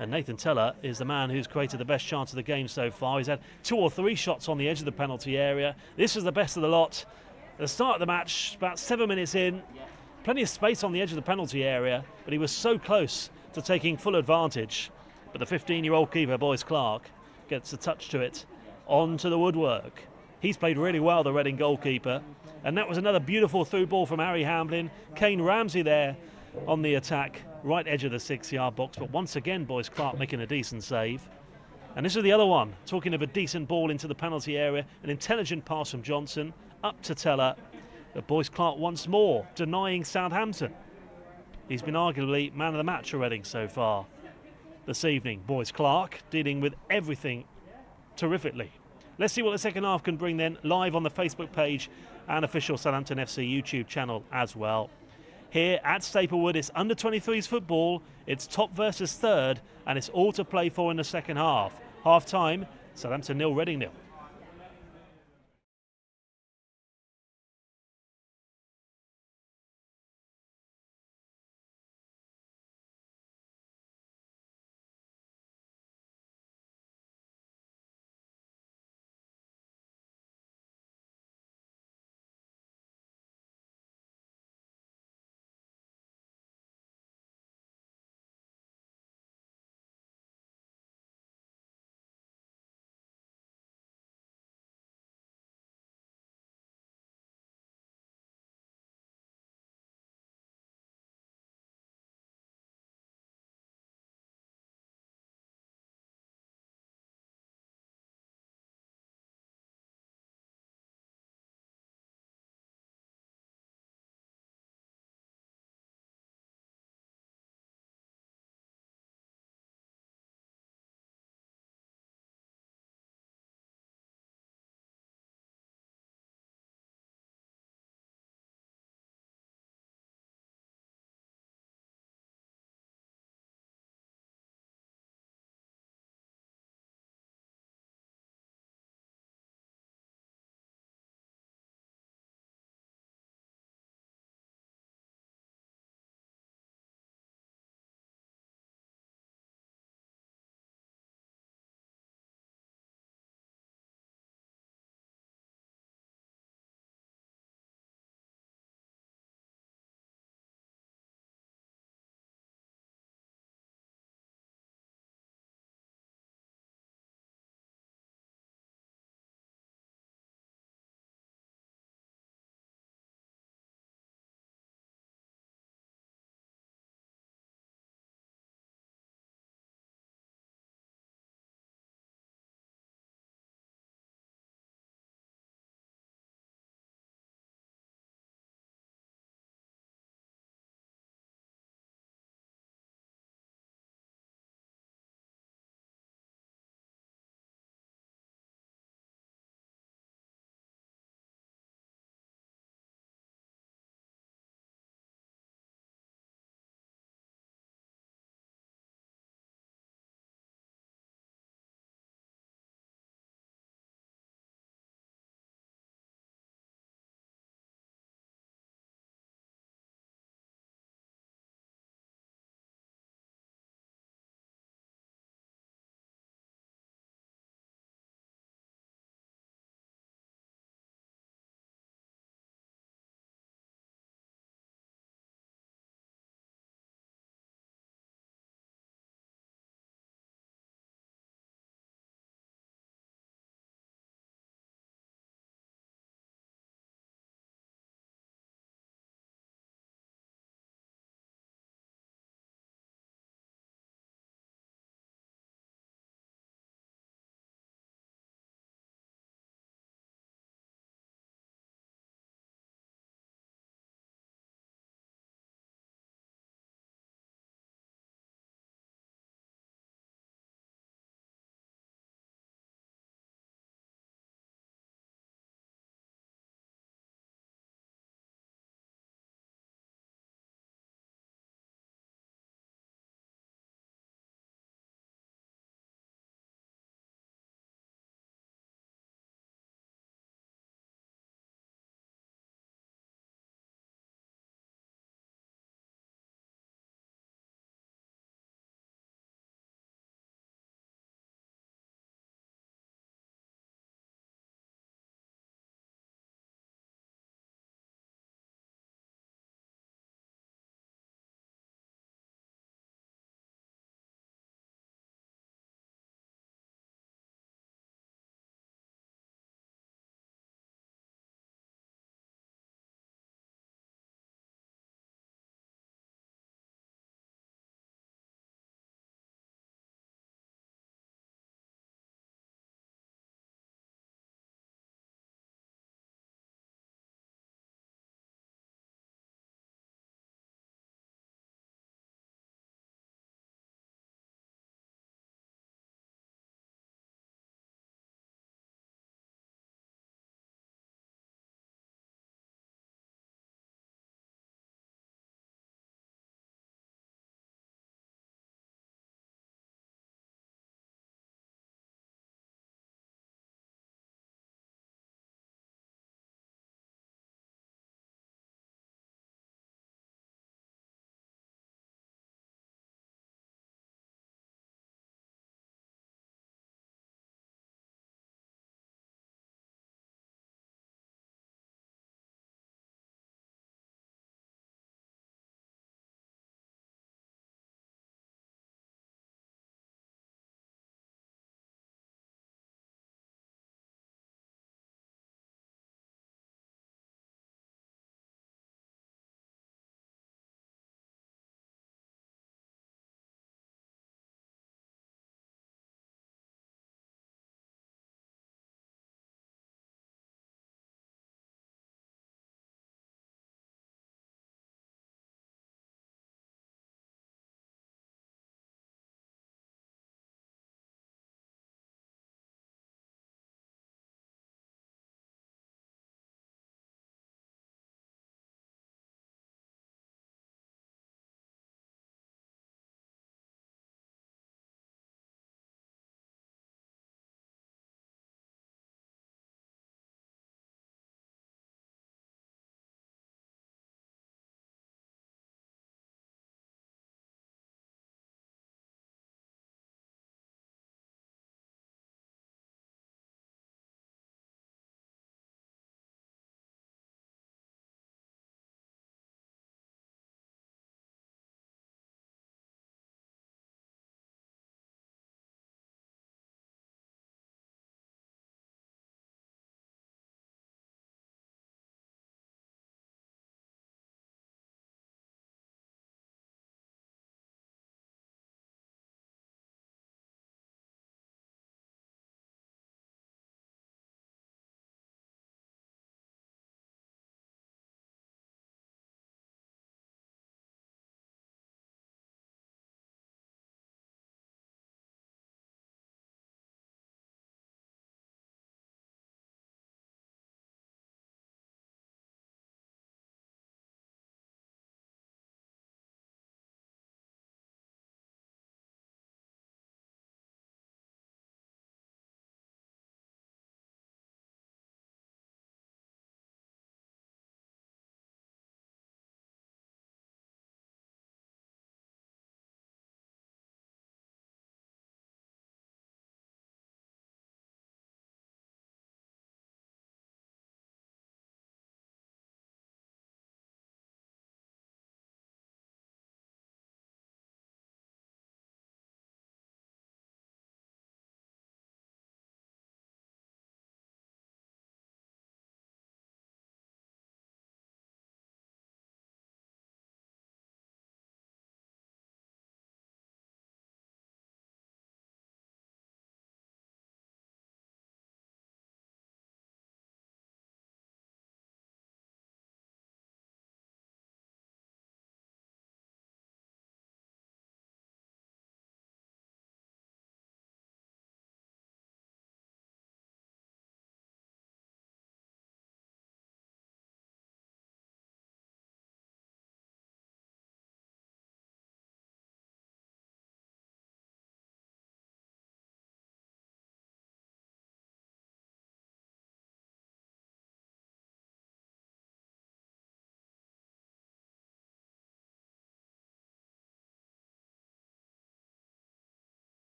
And Nathan Teller is the man who's created the best chance of the game so far. He's had 2 or 3 shots on the edge of the penalty area. This is the best of the lot. At the start of the match, about 7 minutes in, plenty of space on the edge of the penalty area, but he was so close to taking full advantage. But the 15-year-old keeper, Boyce Clark, gets a touch to it onto the woodwork. He's played really well, the Reading goalkeeper. And that was another beautiful through ball from Harry Hamblin. Kane Ramsey there on the attack, right edge of the 6-yard box. But once again, Boyce Clark making a decent save. And this is the other one, talking of a decent ball into the penalty area. An intelligent pass from Johnson, up to Teller. But Boyce Clark once more denying Southampton. He's been arguably man of the match for Reading so far this evening. Boyce Clark dealing with everything terrifically. Let's see what the second half can bring then, live on the Facebook page and official Southampton FC YouTube channel as well. Here at Staplewood, it's under-23s football, it's top versus third, and it's all to play for in the second half. Half-time, Southampton 0, Reading 0.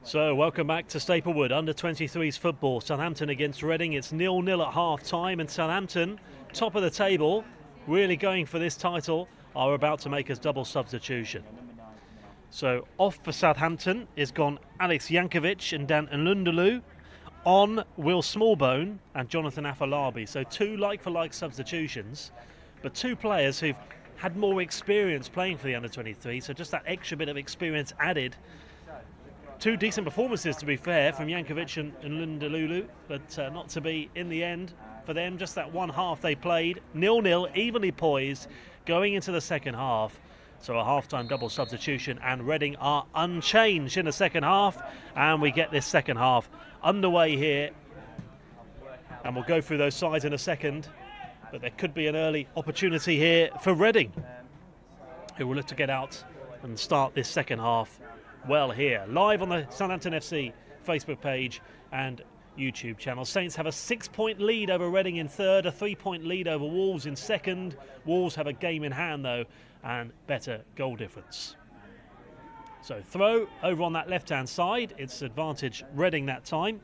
So, welcome back to Staplewood, under-23s football. Southampton against Reading. It's 0-0 at half-time, and Southampton, top of the table, really going for this title, are about to make a double substitution. So, off for Southampton is gone Alex Jankovic and Dan Nlundulu. On, Will Smallbone and Jonathan Afolabi. So, two like-for-like substitutions, but two players who've had more experience playing for the under-23, so just that extra bit of experience added. Two decent performances, to be fair, from Jankovic and Nlundulu, but not to be in the end for them. Just that one half they played, 0-0, evenly poised, going into the second half. So a half-time double substitution, and Reading are unchanged in the second half, and we get this second half underway here. And we'll go through those sides in a second, but there could be an early opportunity here for Reading, who will look to get out and start this second half well here. Live on the Southampton FC Facebook page and YouTube channel. Saints have a 6-point lead over Reading in third, a 3-point lead over Wolves in second. Wolves have a game in hand though, and better goal difference. So throw over on that left-hand side. It's advantage Reading that time.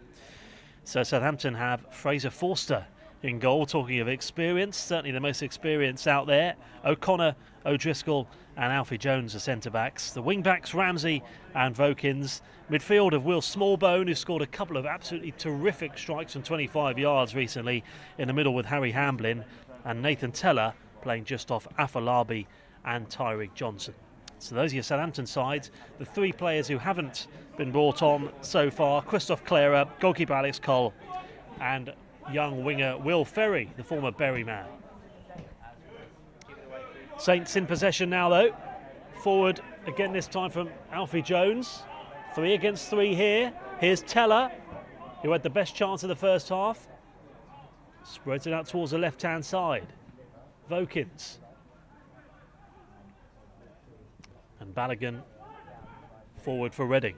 So Southampton have Fraser Forster in goal. Talking of experience, certainly the most experienced out there. O'Connor, O'Driscoll and Alfie Jones are centre-backs. The wing-backs, Ramsey and Vokins. Midfield of Will Smallbone, who scored a couple of absolutely terrific strikes from 25 yards recently, in the middle with Harry Hamblin. And Nathan Teller playing just off Afolabi and Tyreek Johnson. So those are your Southampton sides. The three players who haven't been brought on so far: Christoph Clara, goalkeeper Alex Cole, and young winger Will Ferry, the former Bury man. Saints in possession now though. Forward again this time from Alfie Jones. 3 against 3 here. Here's Teller, who had the best chance of the first half. Spreads it out towards the left-hand side. Vokins. And Balogun forward for Reading.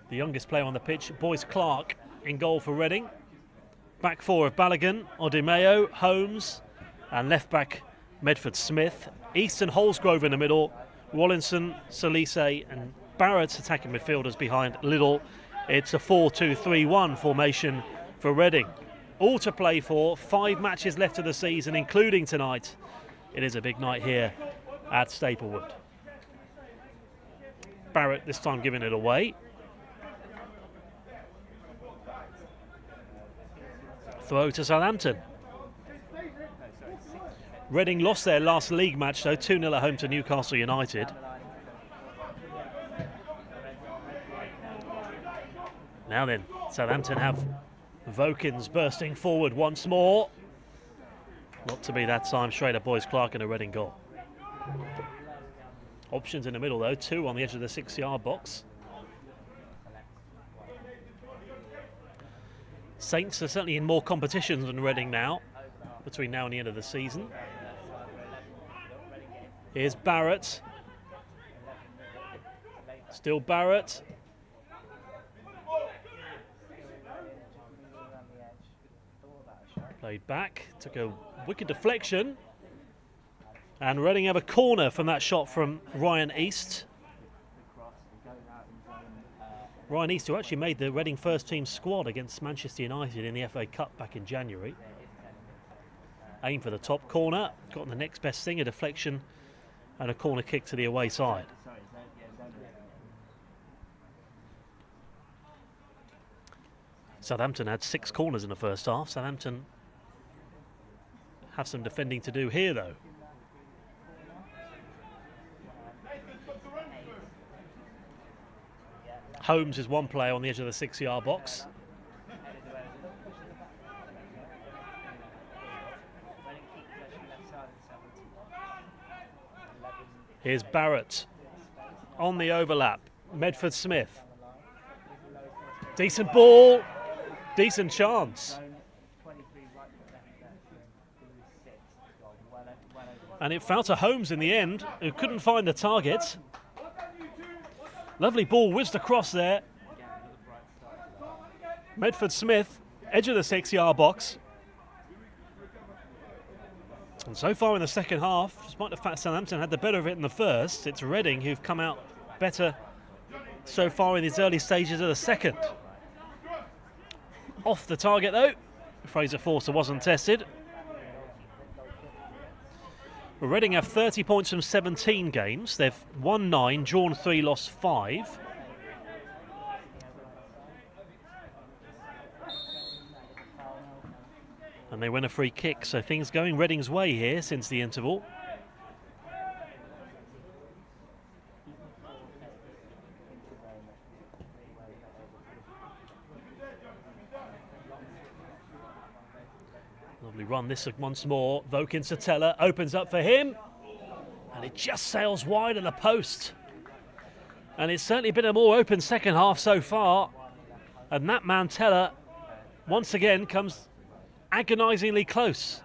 The youngest player on the pitch, Boyce Clark, in goal for Reading. Back four of Balogun, Odimeo, Holmes, and left back Medford Smith. Easton Holsgrove in the middle, Wallinson, Salise and Barrett attacking midfielders behind Liddell. It's a 4-2-3-1 formation for Reading. All to play for, 5 matches left of the season, including tonight. It is a big night here at Staplewood. Barrett this time giving it away. Throw to Southampton. Reading lost their last league match though, 2-0 at home to Newcastle United. Now then, Southampton have Vokins bursting forward once more. Not to be that time, straight at Boyce Clark and a Reading goal. Options in the middle though, 2 on the edge of the 6-yard box. Saints are certainly in more competitions than Reading now, between now and the end of the season. Here's Barrett. Still Barrett. Played back, took a wicked deflection. And Reading have a corner from that shot from Ryan East. Ryan East, who actually made the Reading first team squad against Manchester United in the FA Cup back in January. Aim for the top corner, got the next best thing, a deflection and a corner kick to the away side. Southampton had 6 corners in the first half. Southampton have some defending to do here though. Holmes is one player on the edge of the 6-yard box. Here's Barrett on the overlap. Medford Smith. Decent ball, decent chance. And it fell to Holmes in the end, who couldn't find the target. Lovely ball whizzed across there. Medford Smith, edge of the 6-yard box. And so far in the second half, despite the fact Southampton had the better of it in the first, it's Reading who've come out better so far in these early stages of the second. Off the target though. Fraser Forster wasn't tested. Reading have 30 points from 17 games. They've won 9, drawn 3, lost 5. And they win a free kick, so things going Reading's way here since the interval. Lovely run this once more. Vokin Satella opens up for him. And it just sails wide of the post. And it's certainly been a more open second half so far. And that Mantella once again comes agonisingly close.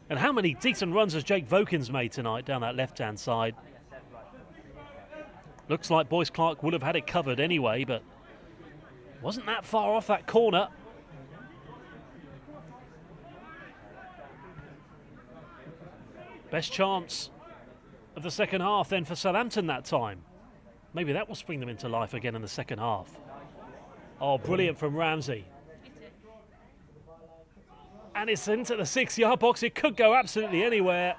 And how many decent runs has Jake Vokins made tonight down that left-hand side? Looks like Boyce Clark would have had it covered anyway, but wasn't that far off that corner. Best chance of the second half then for Southampton that time. Maybe that will spring them into life again in the second half. Oh, brilliant from Ramsey. And it's into the 6-yard box. It could go absolutely anywhere.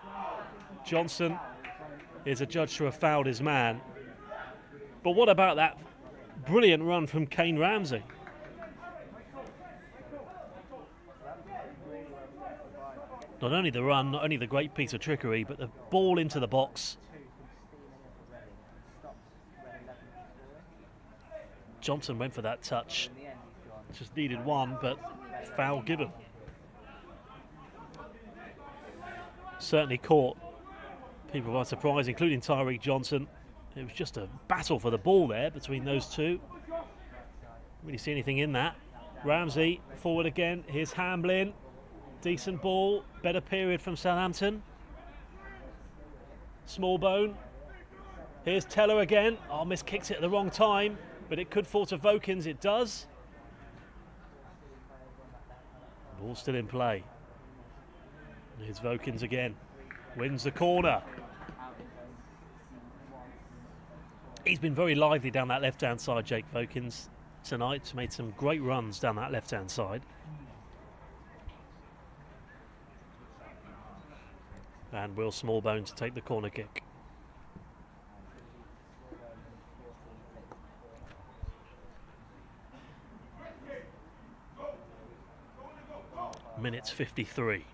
Johnson is adjudged to have fouled his man. But what about that brilliant run from Kane Ramsey? Not only the run, not only the great piece of trickery, but the ball into the box. Johnson went for that touch. Just needed one, but foul given. Certainly caught people by surprise, including Tyreek Johnson. It was just a battle for the ball there between those two. Didn't really see anything in that. Ramsey forward again. Here's Hamblin. Decent ball. Better period from Southampton. Smallbone. Here's Teller again. Oh, miskicked it at the wrong time, but it could fall to Vokins. It does. Ball still in play. Here's Vokins again. Wins the corner. He's been very lively down that left-hand side, Jake Vokins, tonight. Made some great runs down that left-hand side. And Will Smallbone to take the corner kick. Minutes 53.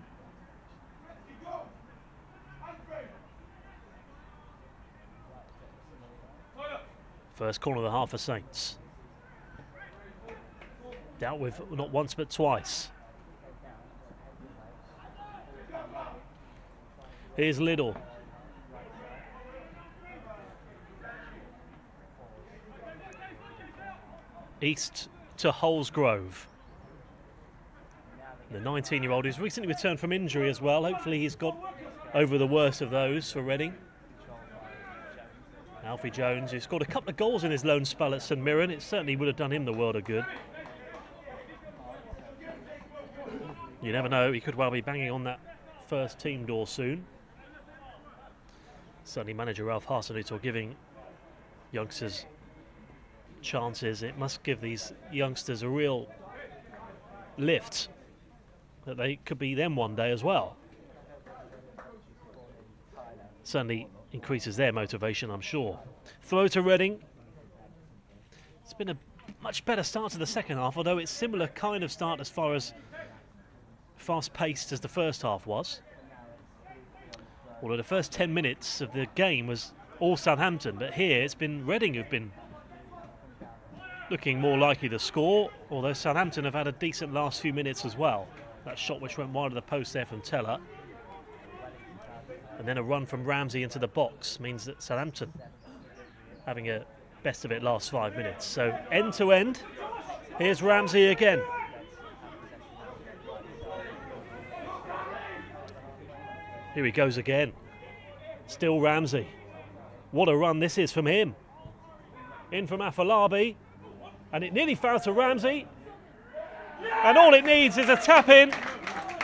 First corner of the half for Saints. Dealt with not once but twice. Here's Liddell. East to Holsgrove. The 19-year-old who's recently returned from injury as well. Hopefully he's got over the worst of those for Reading. Alfie Jones, who scored a couple of goals in his loan spell at St Mirren. It certainly would have done him the world of good. You never know, he could well be banging on that first team door soon. Certainly manager Ralph Hasenhüttl giving youngsters chances. It must give these youngsters a real lift that they could be them one day as well. Certainly increases their motivation, I'm sure. Throw to Reading. It's been a much better start to the second half, although it's similar kind of start as far as fast-paced as the first half was. Although the first 10 minutes of the game was all Southampton, but here it's been Reading who've been looking more likely to score, although Southampton have had a decent last few minutes as well. That shot which went wide of the post there from Teller. And then a run from Ramsey into the box means that Southampton having a best of it last 5 minutes. So end to end, here's Ramsey again. Here he goes again. Still Ramsey. What a run this is from him. In from Afolabi. And it nearly fell to Ramsey. And all it needs is a tap in.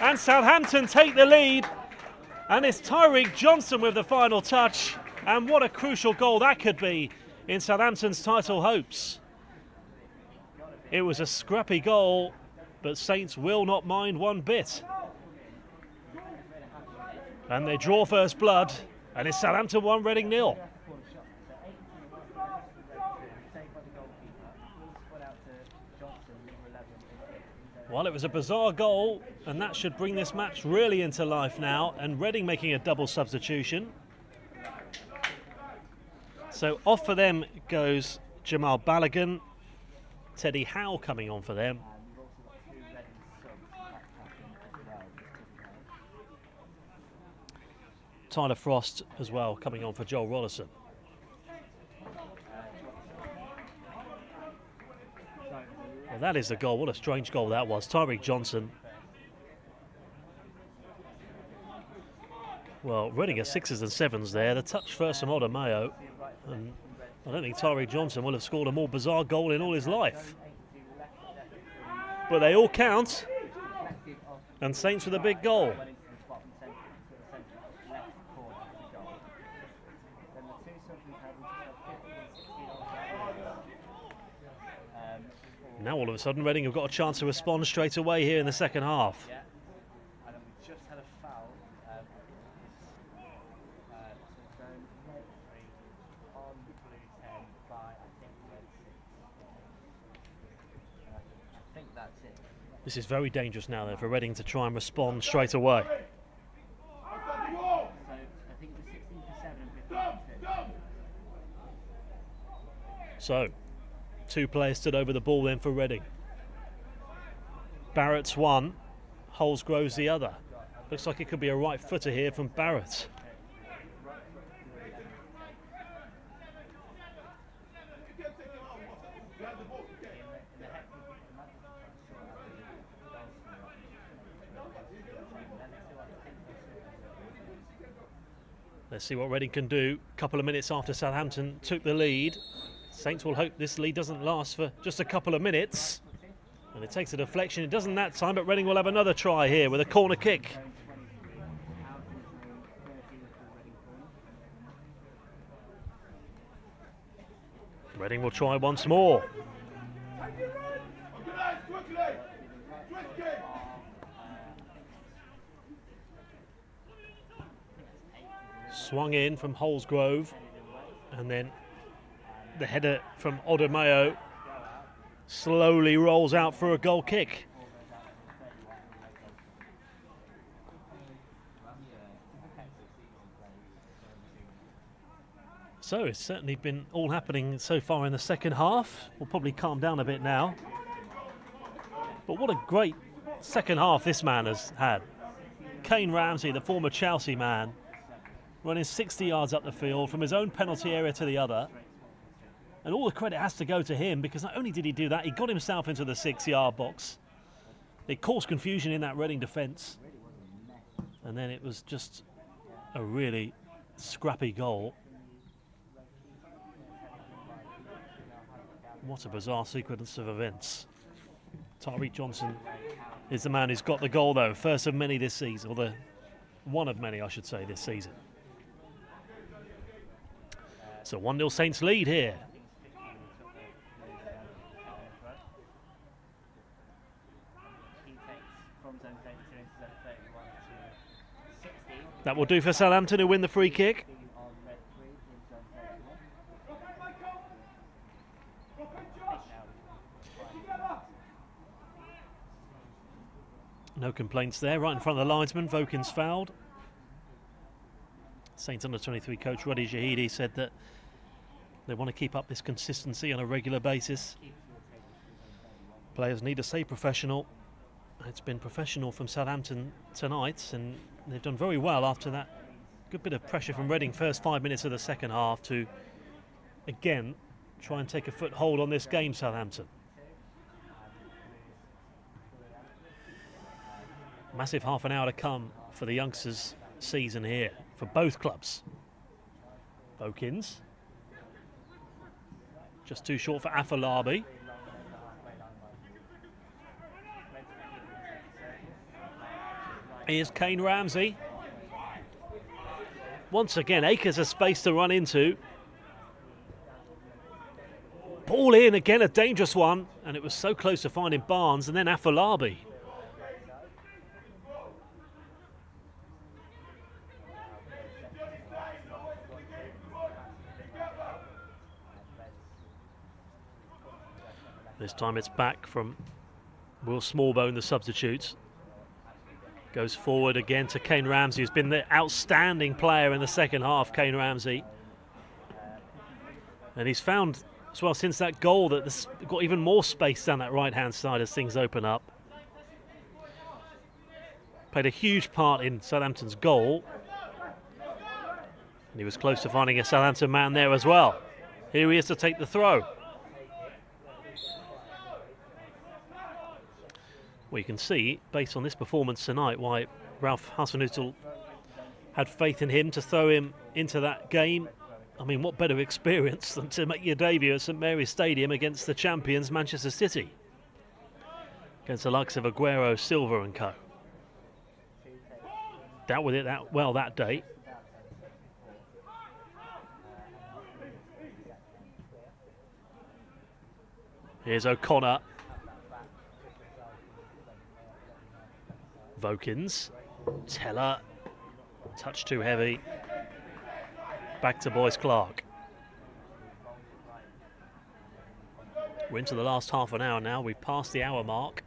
And Southampton take the lead. And it's Tyreek Johnson with the final touch. And what a crucial goal that could be. in Southampton's title hopes. It was a scrappy goal, but Saints will not mind one bit. And they draw first blood, and it's Southampton 1, Reading 0. Well, it was a bizarre goal, and that should bring this match really into life now, and Reading making a double substitution. So off for them goes Jamal Balogun, Teddy Howe coming on for them. Tyler Frost as well coming on for Joel Rollison. Well, that is the goal. What a strange goal that was. Tyreek Johnson. Well, Reading are 6s and 7s there. The touch first from Oda Mayo. And I don't think Tyreek Johnson will have scored a more bizarre goal in all his life. But they all count. And Saints with a big goal. Now all of a sudden Reading have got a chance to respond straight away here in the second half. Yeah, and then we just had a foul. On blue 10 by, I think, red 6. I think that's it. This is very dangerous now then for Reading to try and respond straight away. So I think it was 16 for 7 and 15 for 6. So, 2 players stood over the ball then for Reading. Barrett's one, Holsgrove's the other. Looks like it could be a right footer here from Barrett. Let's see what Reading can do. A couple of minutes after Southampton took the lead. Saints will hope this lead doesn't last for just a couple of minutes. And it takes a deflection. It doesn't that time, but Reading will have another try here with a corner kick. Reading will try once more. Swung in from Holsgrove, and then the header from Oda Mayo slowly rolls out for a goal kick. So it's certainly been all happening so far in the second half. We'll probably calm down a bit now. But what a great second half this man has had. Kane Ramsey, the former Chelsea man, running 60 yards up the field from his own penalty area to the other. And all the credit has to go to him, because not only did he do that, he got himself into the 6-yard box. It caused confusion in that Reading defence. And then it was just a really scrappy goal. What a bizarre sequence of events. Tyreek Johnson is the man who's got the goal, though. First of many this season, or the one of many, I should say, this season. So 1-0 Saints lead here. That will do for Southampton, who win the free kick. No complaints there, right in front of the linesman. Vokin's fouled. Saints under-23 coach Roddy Jahidi said that they want to keep up this consistency on a regular basis. Players need to stay professional. It's been professional from Southampton tonight, and they've done very well after that good bit of pressure from Reading first 5 minutes of the second half to, again, try and take a foothold on this game, Southampton. Massive half an hour to come for the youngsters' season here for both clubs. Vokins. Just too short for Afolabi. Here's Kane Ramsey. Once again, acres of space to run into. Ball in, again a dangerous one, and it was so close to finding Barnes, and then Afolabi. This time it's back from Will Smallbone, the substitute. Goes forward again to Kane Ramsey, who's been the outstanding player in the second half, Kane Ramsey. And he's found, as well, since that goal, that there's got even more space down that right-hand side as things open up. Played a huge part in Southampton's goal. And he was close to finding a Southampton man there as well. Here he is to take the throw. Well, you can see, based on this performance tonight, why Ralph Hasenhüttl had faith in him to throw him into that game. I mean, what better experience than to make your debut at St Mary's Stadium against the champions Manchester City, against the likes of Aguero, Silva and co. Dealt with it that well that day. Here's O'Connor. Vokins, Teller, touch too heavy. Back to Boyce Clark. We're into the last half an hour now. We've passed the hour mark.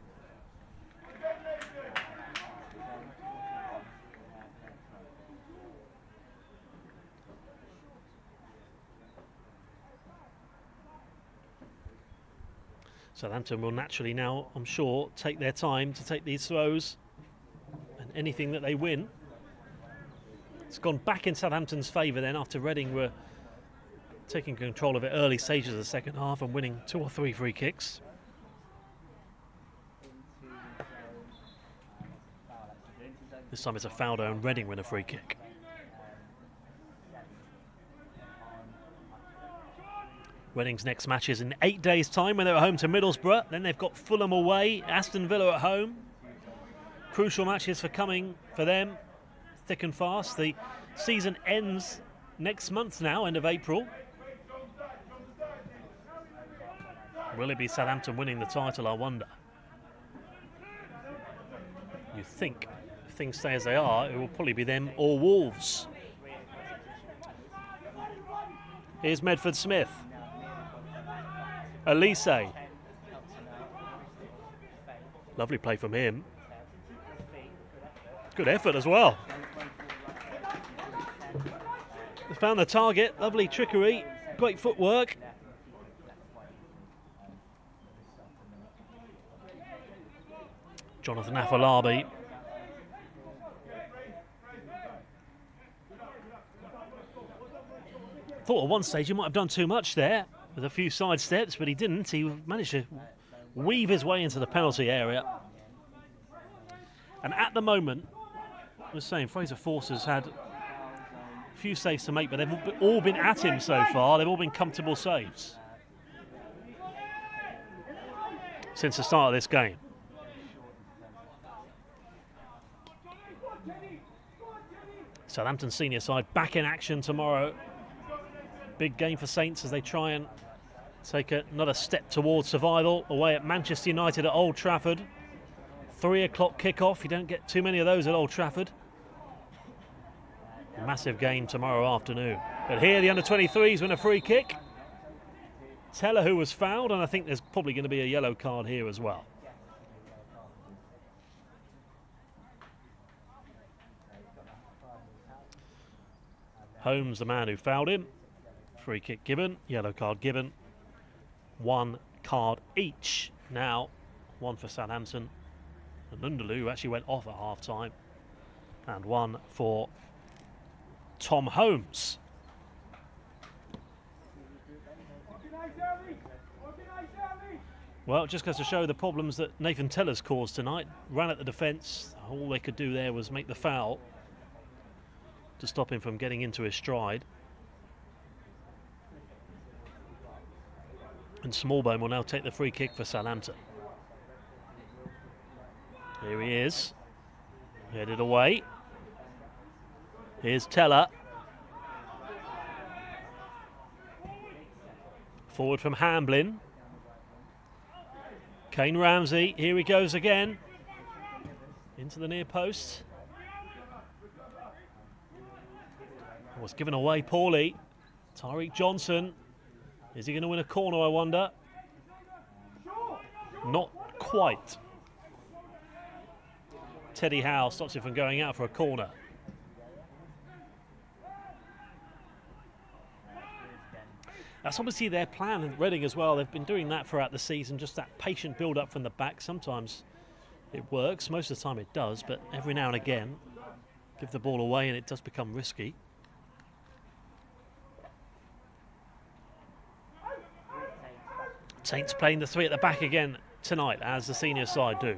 Southampton will naturally now, I'm sure, take their time to take these throws. And anything that they win, it's gone back in Southampton's favour then after Reading were taking control of it early stages of the second half and winning 2 or 3 free kicks. This time it's a foul and Reading win a free kick. Reading's next match is in 8 days' time when they're at home to Middlesbrough. Then they've got Fulham away, Aston Villa at home. Crucial matches for them, thick and fast. The season ends next month now, end of April. Will it be Southampton winning the title, I wonder? You think, if things stay as they are, it will probably be them or Wolves. Here's Medford Smith. Elise. Lovely play from him. Good effort as well. They found the target. Lovely trickery. Great footwork. Jonathan Afolabi. Thought at one stage he might have done too much there with a few side steps, but he didn't. He managed to weave his way into the penalty area. And at the moment, I was saying, Fraser Forster's had a few saves to make, but they've all been at him so far. They've all been comfortable saves since the start of this game. Southampton senior side back in action tomorrow. Big game for Saints as they try and take another step towards survival away at Manchester United at Old Trafford. 3 o'clock kickoff. You don't get too many of those at Old Trafford. Massive game tomorrow afternoon. But here the under-23s win a free kick. Teller, who was fouled, and I think there's probably going to be a yellow card here as well. Holmes, the man who fouled him. Free kick given, yellow card given. 1 card each. Now, 1 for Southampton. And Nundalu, who actually went off at half-time. And 1 for Tom Holmes. Well, it just goes to show the problems that Nathan Teller's caused tonight. Ran at the defence. All they could do there was make the foul to stop him from getting into his stride. And Smallbone will now take the free kick for Southampton. Here he is. Headed away. Here's Teller. Forward from Hamblin. Kane Ramsey, here he goes again. Into the near post. Was given away poorly. Tyreek Johnson. Is he going to win a corner, I wonder? Not quite. Teddy Howe stops it from going out for a corner. That's obviously their plan at Reading as well. They've been doing that throughout the season, just that patient build-up from the back. Sometimes it works, most of the time it does, but every now and again, give the ball away and it does become risky. Saints playing the three at the back again tonight, as the senior side do.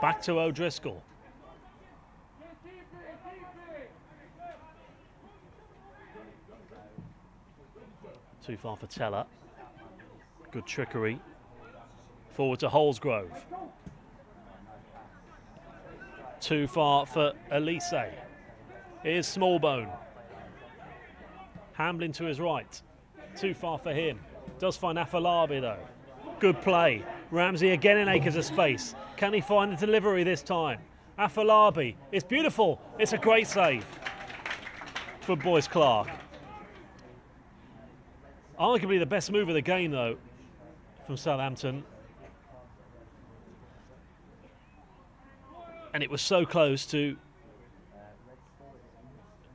Back to O'Driscoll. Too far for Teller. Good trickery. Forward to Holsgrove. Too far for Elise. Here's Smallbone. Hamblin to his right. Too far for him. Does find Afolabi though. Good play. Ramsey again in acres of space. Can he find the delivery this time? Afolabi. It's beautiful. It's a great save for Boyce Clark. Arguably the best move of the game, though, from Southampton. And it was so close to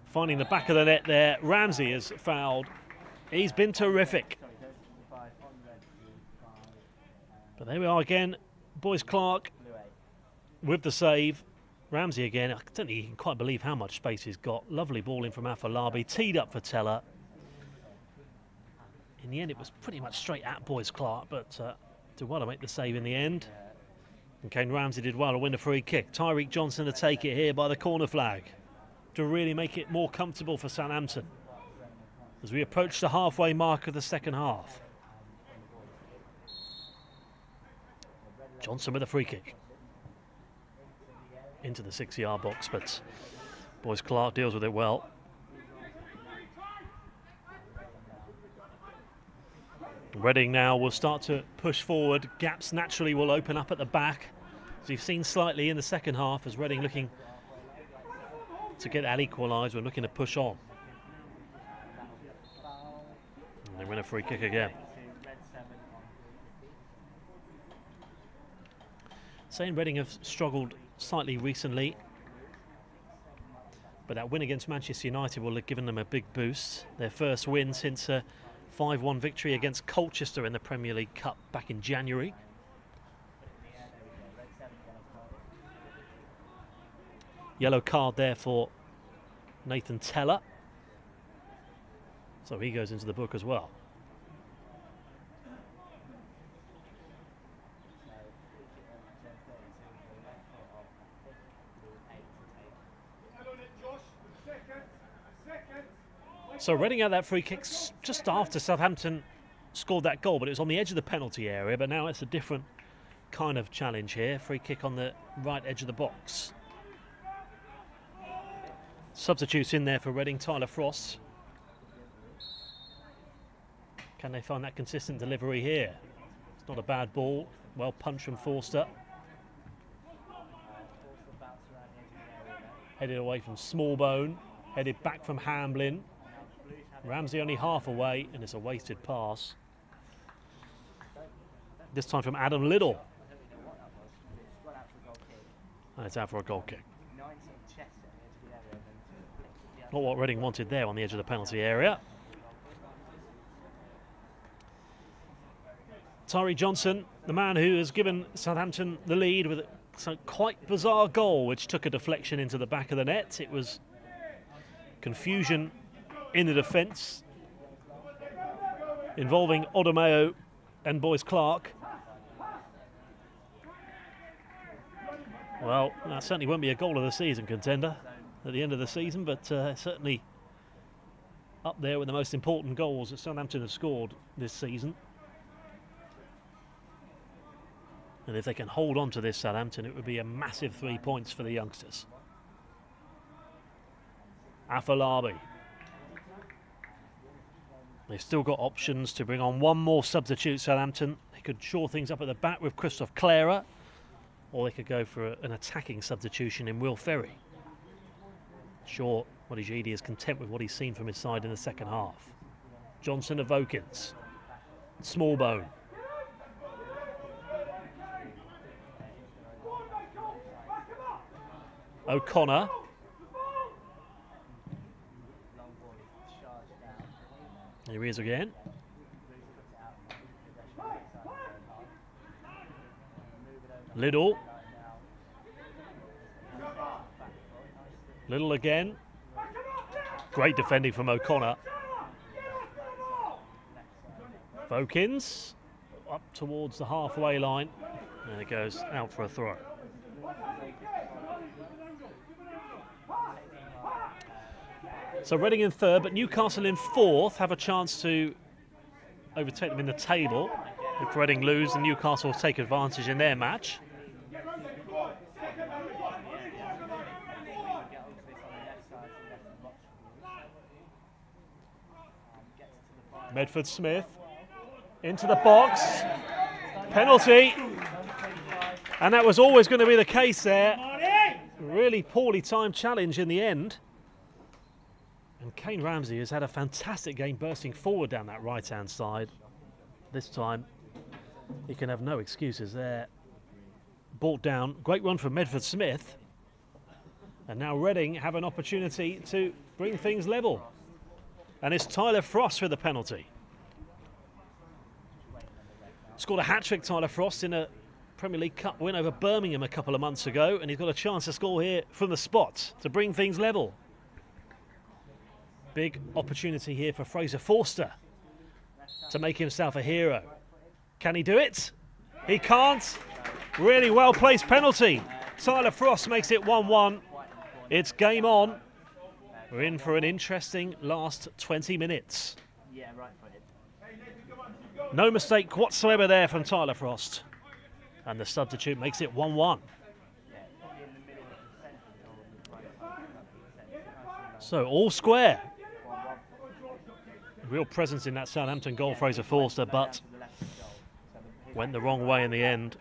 finding the back of the net there. Ramsey has fouled. He's been terrific. But there we are again. Boyce Clark with the save. Ramsey again. I don't think he can quite believe how much space he's got. Lovely ball in from Afolabi. Teed up for Teller. In the end, it was pretty much straight at Boyce Clark, but did well to make the save in the end. And Kane Ramsey did well to win a free kick. Tyreek Johnson to take it here by the corner flag to really make it more comfortable for Southampton as we approach the halfway mark of the second half. Johnson with a free kick into the 6-yard box, but Boyce Clark deals with it well. Reading now will start to push forward. Gaps naturally will open up at the back, as you've seen slightly in the second half, as Reading looking to get that equaliser and looking to push on. And they win a free kick again. Saying Reading have struggled slightly recently, but that win against Manchester United will have given them a big boost. Their first win since a 5-1 victory against Colchester in the Premier League Cup back in January. Yellow card there for Nathan Teller. So he goes into the book as well. So Reading had that free kick just after Southampton scored that goal, but it was on the edge of the penalty area. But now it's a different kind of challenge here. Free kick on the right edge of the box. Substitutes in there for Reading, Tyler Frost. Can they find that consistent delivery here? It's not a bad ball. Well punched from Forster. Headed away from Smallbone. Headed back from Hamblin. Ramsey only half away, and it's a wasted pass. This time from Adam Liddell. And it's out for a goal kick. Not what Reading wanted there on the edge of the penalty area. Tyreek Johnson, the man who has given Southampton the lead with a quite bizarre goal, which took a deflection into the back of the net. It was confusion in the defence involving Odomeo and Boyce Clark. Well, that certainly won't be a goal of the season contender at the end of the season, but certainly up there with the most important goals that Southampton have scored this season. And if they can hold on to this Southampton, it would be a massive 3 points for the youngsters. Afolabi. They've still got options to bring on one more substitute, Southampton. They could shore things up at the back with Christoph Clara, or they could go for an attacking substitution in Will Ferry. Sure, Modijidi is content with what he's seen from his side in the second half. Johnson of Vokins. Smallbone. O'Connor. Here he is again. Little. Little again. Great defending from O'Connor. Vokins up towards the halfway line. And it goes out for a throw. So Reading in third, but Newcastle in fourth have a chance to overtake them in the table. If Reading lose, then Newcastle will take advantage in their match. Medford Smith into the box. Penalty. And that was always going to be the case there. Really poorly timed challenge in the end. And Kane Ramsey has had a fantastic game bursting forward down that right-hand side. This time, he can have no excuses there. Brought down. Great run from Medford Smith. And now Reading have an opportunity to bring things level. And it's Tyler Frost with the penalty. Scored a hat-trick, Tyler Frost, in a Premier League Cup win over Birmingham a couple of months ago. And he's got a chance to score here from the spot to bring things level. Big opportunity here for Fraser Forster to make himself a hero. Can he do it? He can't. Really well-placed penalty. Tyler Frost makes it 1-1. It's game on. We're in for an interesting last 20 minutes. No mistake whatsoever there from Tyler Frost. And the substitute makes it 1-1. So all square. Real presence in that Southampton goal, Fraser Forster, but went the wrong way in the end.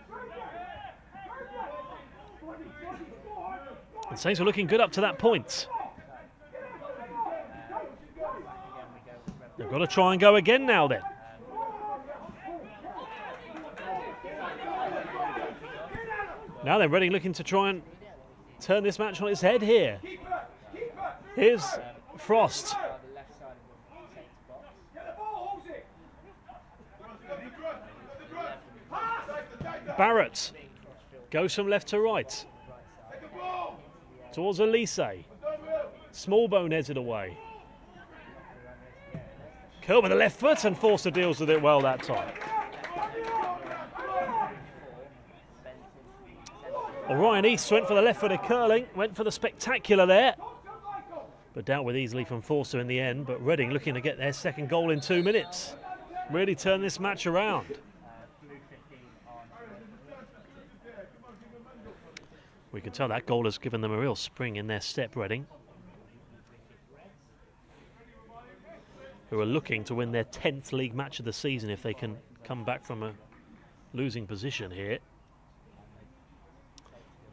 And Saints were looking good up to that point. They've got to try and go again now then. Now then, Reading looking to try and turn this match on its head here. Here's Frost. Barrett goes from left to right. Towards Elise. Smallbone heads it away. Curl with the left foot, and Forster deals with it well that time. Well, Ryan East went for the left-footed curling, went for the spectacular there, but dealt with easily from Forster in the end. But Reading looking to get their second goal in 2 minutes. Really turn this match around. We can tell that goal has given them a real spring in their step, Reading, who are looking to win their 10th league match of the season if they can come back from a losing position here.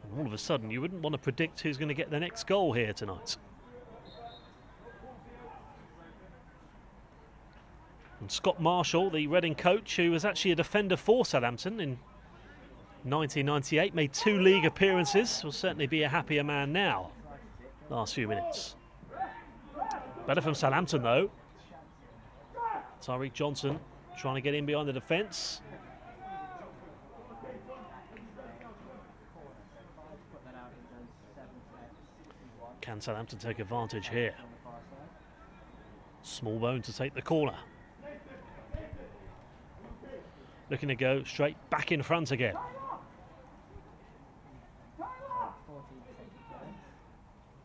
And all of a sudden, you wouldn't want to predict who's going to get the next goal here tonight. And Scott Marshall, the Reading coach, who was actually a defender for Southampton in 1998, made 2 league appearances, will certainly be a happier man now. Last few minutes. Better from Southampton though. Tariq Johnson trying to get in behind the defence. Can Southampton take advantage here? Smallbone to take the corner. Looking to go straight back in front again.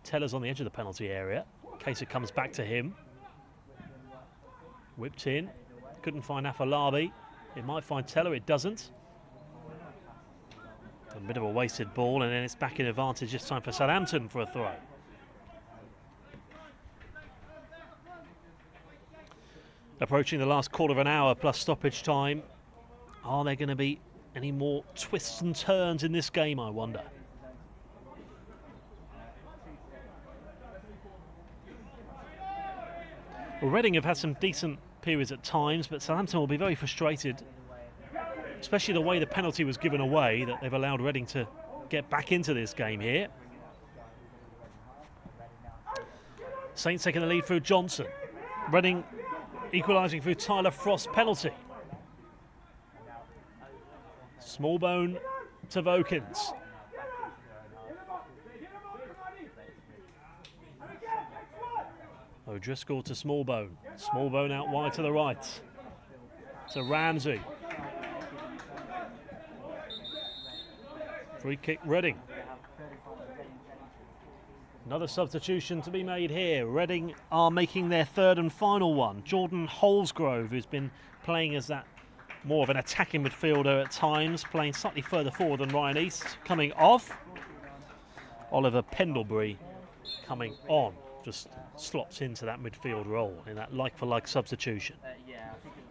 Teller's on the edge of the penalty area. In case it comes back to him. Whipped in. Couldn't find Afolabi. It might find Teller, it doesn't. A bit of a wasted ball, and then it's back in advantage this time for Southampton for a throw. Approaching the last quarter of an hour plus stoppage time. Are there going to be any more twists and turns in this game, I wonder? Well, Reading have had some decent periods at times, but Southampton will be very frustrated, especially the way the penalty was given away, that they've allowed Reading to get back into this game here. Saints taking the lead through Johnson. Reading equalising through Tyler Frost's penalty. Smallbone to Vokins. O'Driscoll to Smallbone. Smallbone out wide to the right. To Ramsey. Free kick Reading. Another substitution to be made here. Reading are making their third and final one. Jordan Holsgrove, who's been playing as that more of an attacking midfielder at times, playing slightly further forward than Ryan East, coming off. Oliver Pendlebury coming on, just slots into that midfield role in that like-for-like substitution.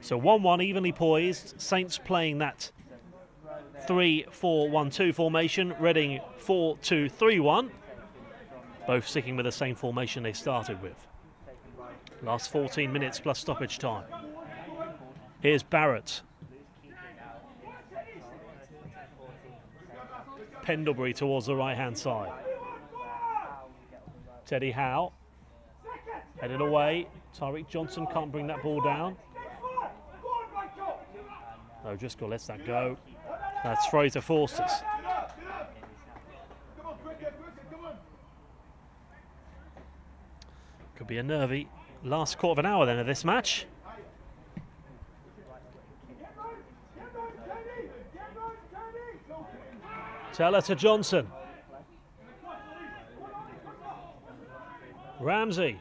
So 1-1, evenly poised. Saints playing that 3-4-1-2 formation. Reading 4-2-3-1. Both sticking with the same formation they started with. Last 14 minutes plus stoppage time. Here's Barrett. Pendlebury towards the right-hand side. Teddy Howe. Headed away. Tyreek Johnson can't bring that ball down. O'Driscoll lets that go. That's Fraser Forster's. Could be a nervy last quarter of an hour then of this match. Teller to Johnson. Ramsey.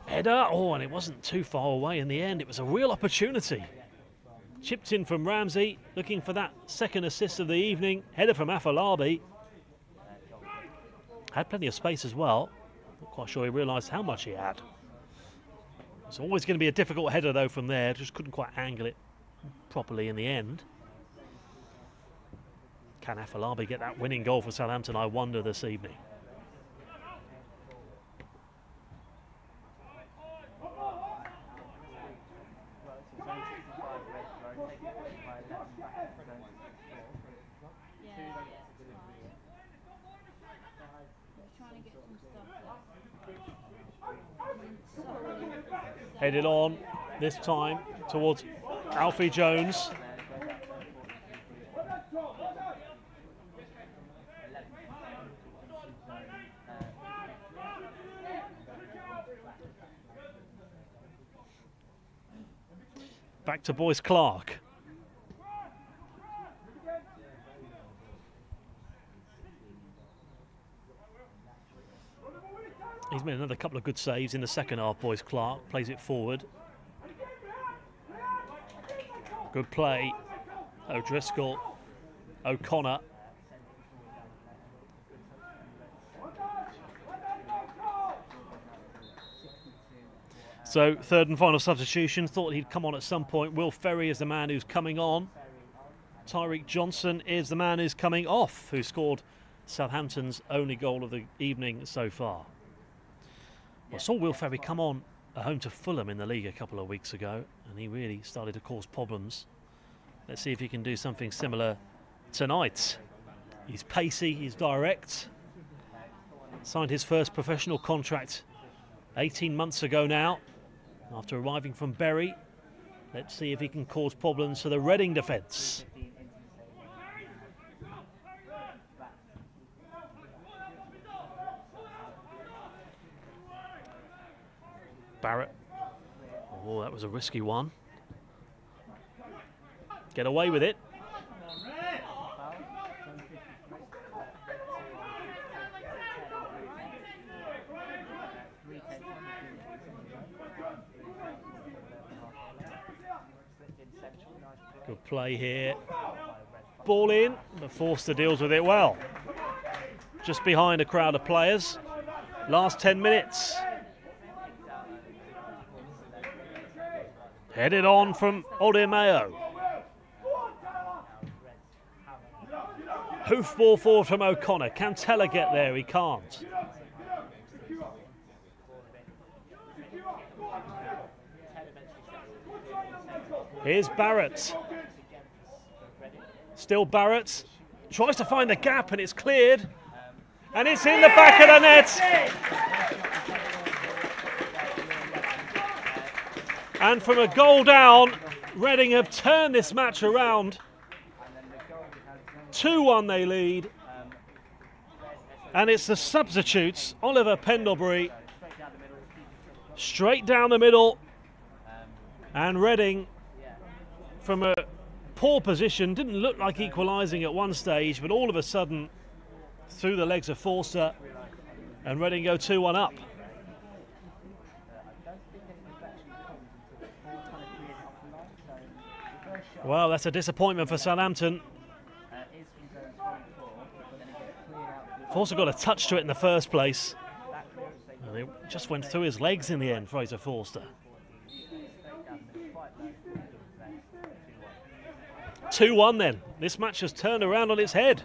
Header. Oh, and it wasn't too far away in the end. It was a real opportunity. Chipped in from Ramsey, looking for that second assist of the evening. Header from Afolabi. Had plenty of space as well. Not quite sure he realised how much he had. It's always going to be a difficult header though from there. Just couldn't quite angle it properly in the end. Can Afolabi get that winning goal for Southampton, I wonder, this evening? Headed on, this time towards Alfie Jones. Back to Boyce Clark. He's made another couple of good saves in the second half, Boyce Clark. Plays it forward. Good play. O'Driscoll. O'Connor. So, third and final substitution. Thought he'd come on at some point. Will Ferry is the man who's coming on. Tyreek Johnson is the man who's coming off, who scored Southampton's only goal of the evening so far. I saw Will Ferry come on at home to Fulham in the league a couple of weeks ago, and he really started to cause problems. Let's see if he can do something similar tonight. He's pacey, he's direct. Signed his first professional contract 18 months ago now, after arriving from Bury. Let's see if he can cause problems for the Reading defence. Barrett. Oh, that was a risky one. Get away with it. Good play here. Ball in, but Forster deals with it well. Just behind a crowd of players. Last 10 minutes. Headed on from Odemeo. Hoofball forward from O'Connor. Can Teller get there? He can't. Here's Barrett. Still Barrett. Tries to find the gap and it's cleared. And it's in the back of the net. And from a goal down, Reading have turned this match around. 2-1 they lead. And it's the substitutes, Oliver Pendlebury, straight down the middle. And Reading, from a poor position, didn't look like equalising at one stage, but all of a sudden, through the legs of Forster, and Reading go 2-1 up. Well, that's a disappointment for Southampton. Forster got a touch to it in the first place. And it just went through his legs in the end, Fraser Forster. 2-1 then. This match has turned around on its head.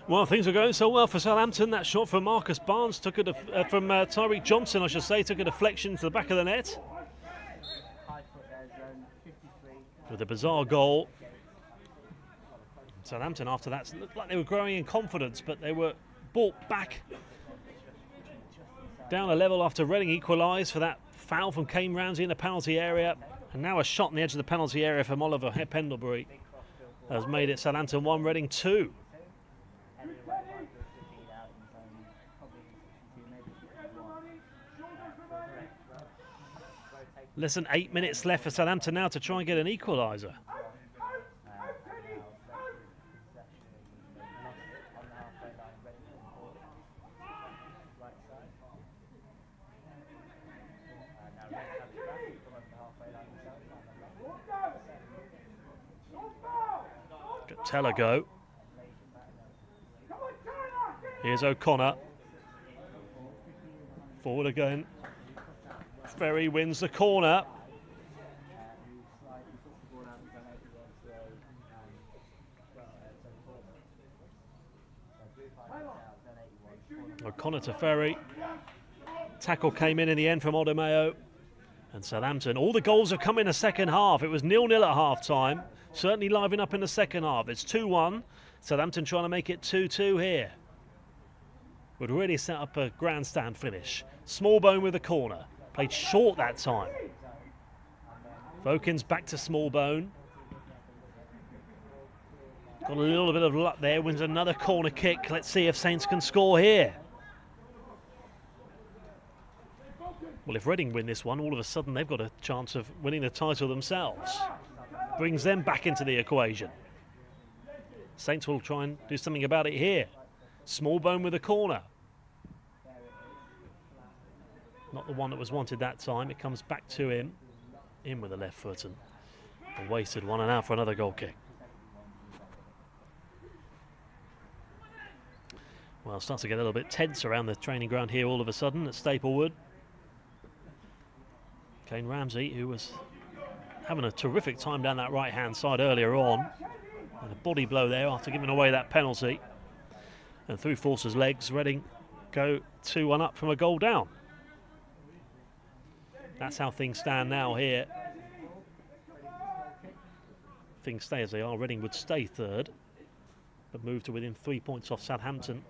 Well, things are going so well for Southampton. That shot from Marcus Barnes took it from Tyreek Johnson, I should say, took a deflection to the back of the net. With a bizarre goal. Southampton after that looked like they were growing in confidence, but they were brought back down a level after Reading equalised for that foul from Kane Ramsey in the penalty area. And now a shot on the edge of the penalty area from Oliver Pendlebury has made it Southampton 1, Reading 2. Less than 8 minutes left for Southampton now to try and get an equaliser. Got Teller go. Here's O'Connor. Forward again. Ferry wins the corner. O'Connor to Ferry. Tackle came in the end from Odemeo. And Southampton, all the goals have come in the second half. It was 0-0 at half time. Certainly liven up in the second half. It's 2-1. Southampton trying to make it 2-2 here. Would really set up a grandstand finish. Smallbone with a corner. Played short that time. Vokins back to Smallbone. Got a little bit of luck there. Wins another corner kick. Let's see if Saints can score here. Well, if Reading win this one, all of a sudden they've got a chance of winning the title themselves. Brings them back into the equation. Saints will try and do something about it here. Smallbone with a corner. Not the one that was wanted that time. It comes back to him. In with the left foot and a wasted one, and out for another goal kick. Well, it starts to get a little bit tense around the training ground here all of a sudden at Staplewood. Kane Ramsey, who was having a terrific time down that right-hand side earlier on. And a body blow there after giving away that penalty. And through Forster's legs, Reading go 2-1 up from a goal down. That's how things stand now here. Things stay as they are. Reading would stay third, but move to within 3 points off Southampton.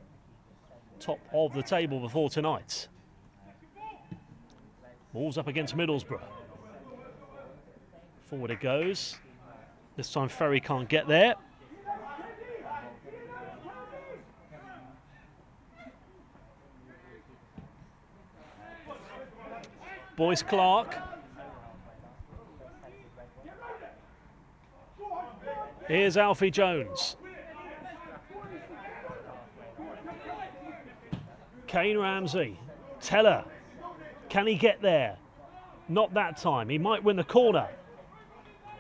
Top of the table before tonight. Ball's up against Middlesbrough. Forward it goes. This time Ferry can't get there. Boyce Clark. Here's Alfie Jones. Kane Ramsey. Teller. Can he get there? Not that time. He might win the corner.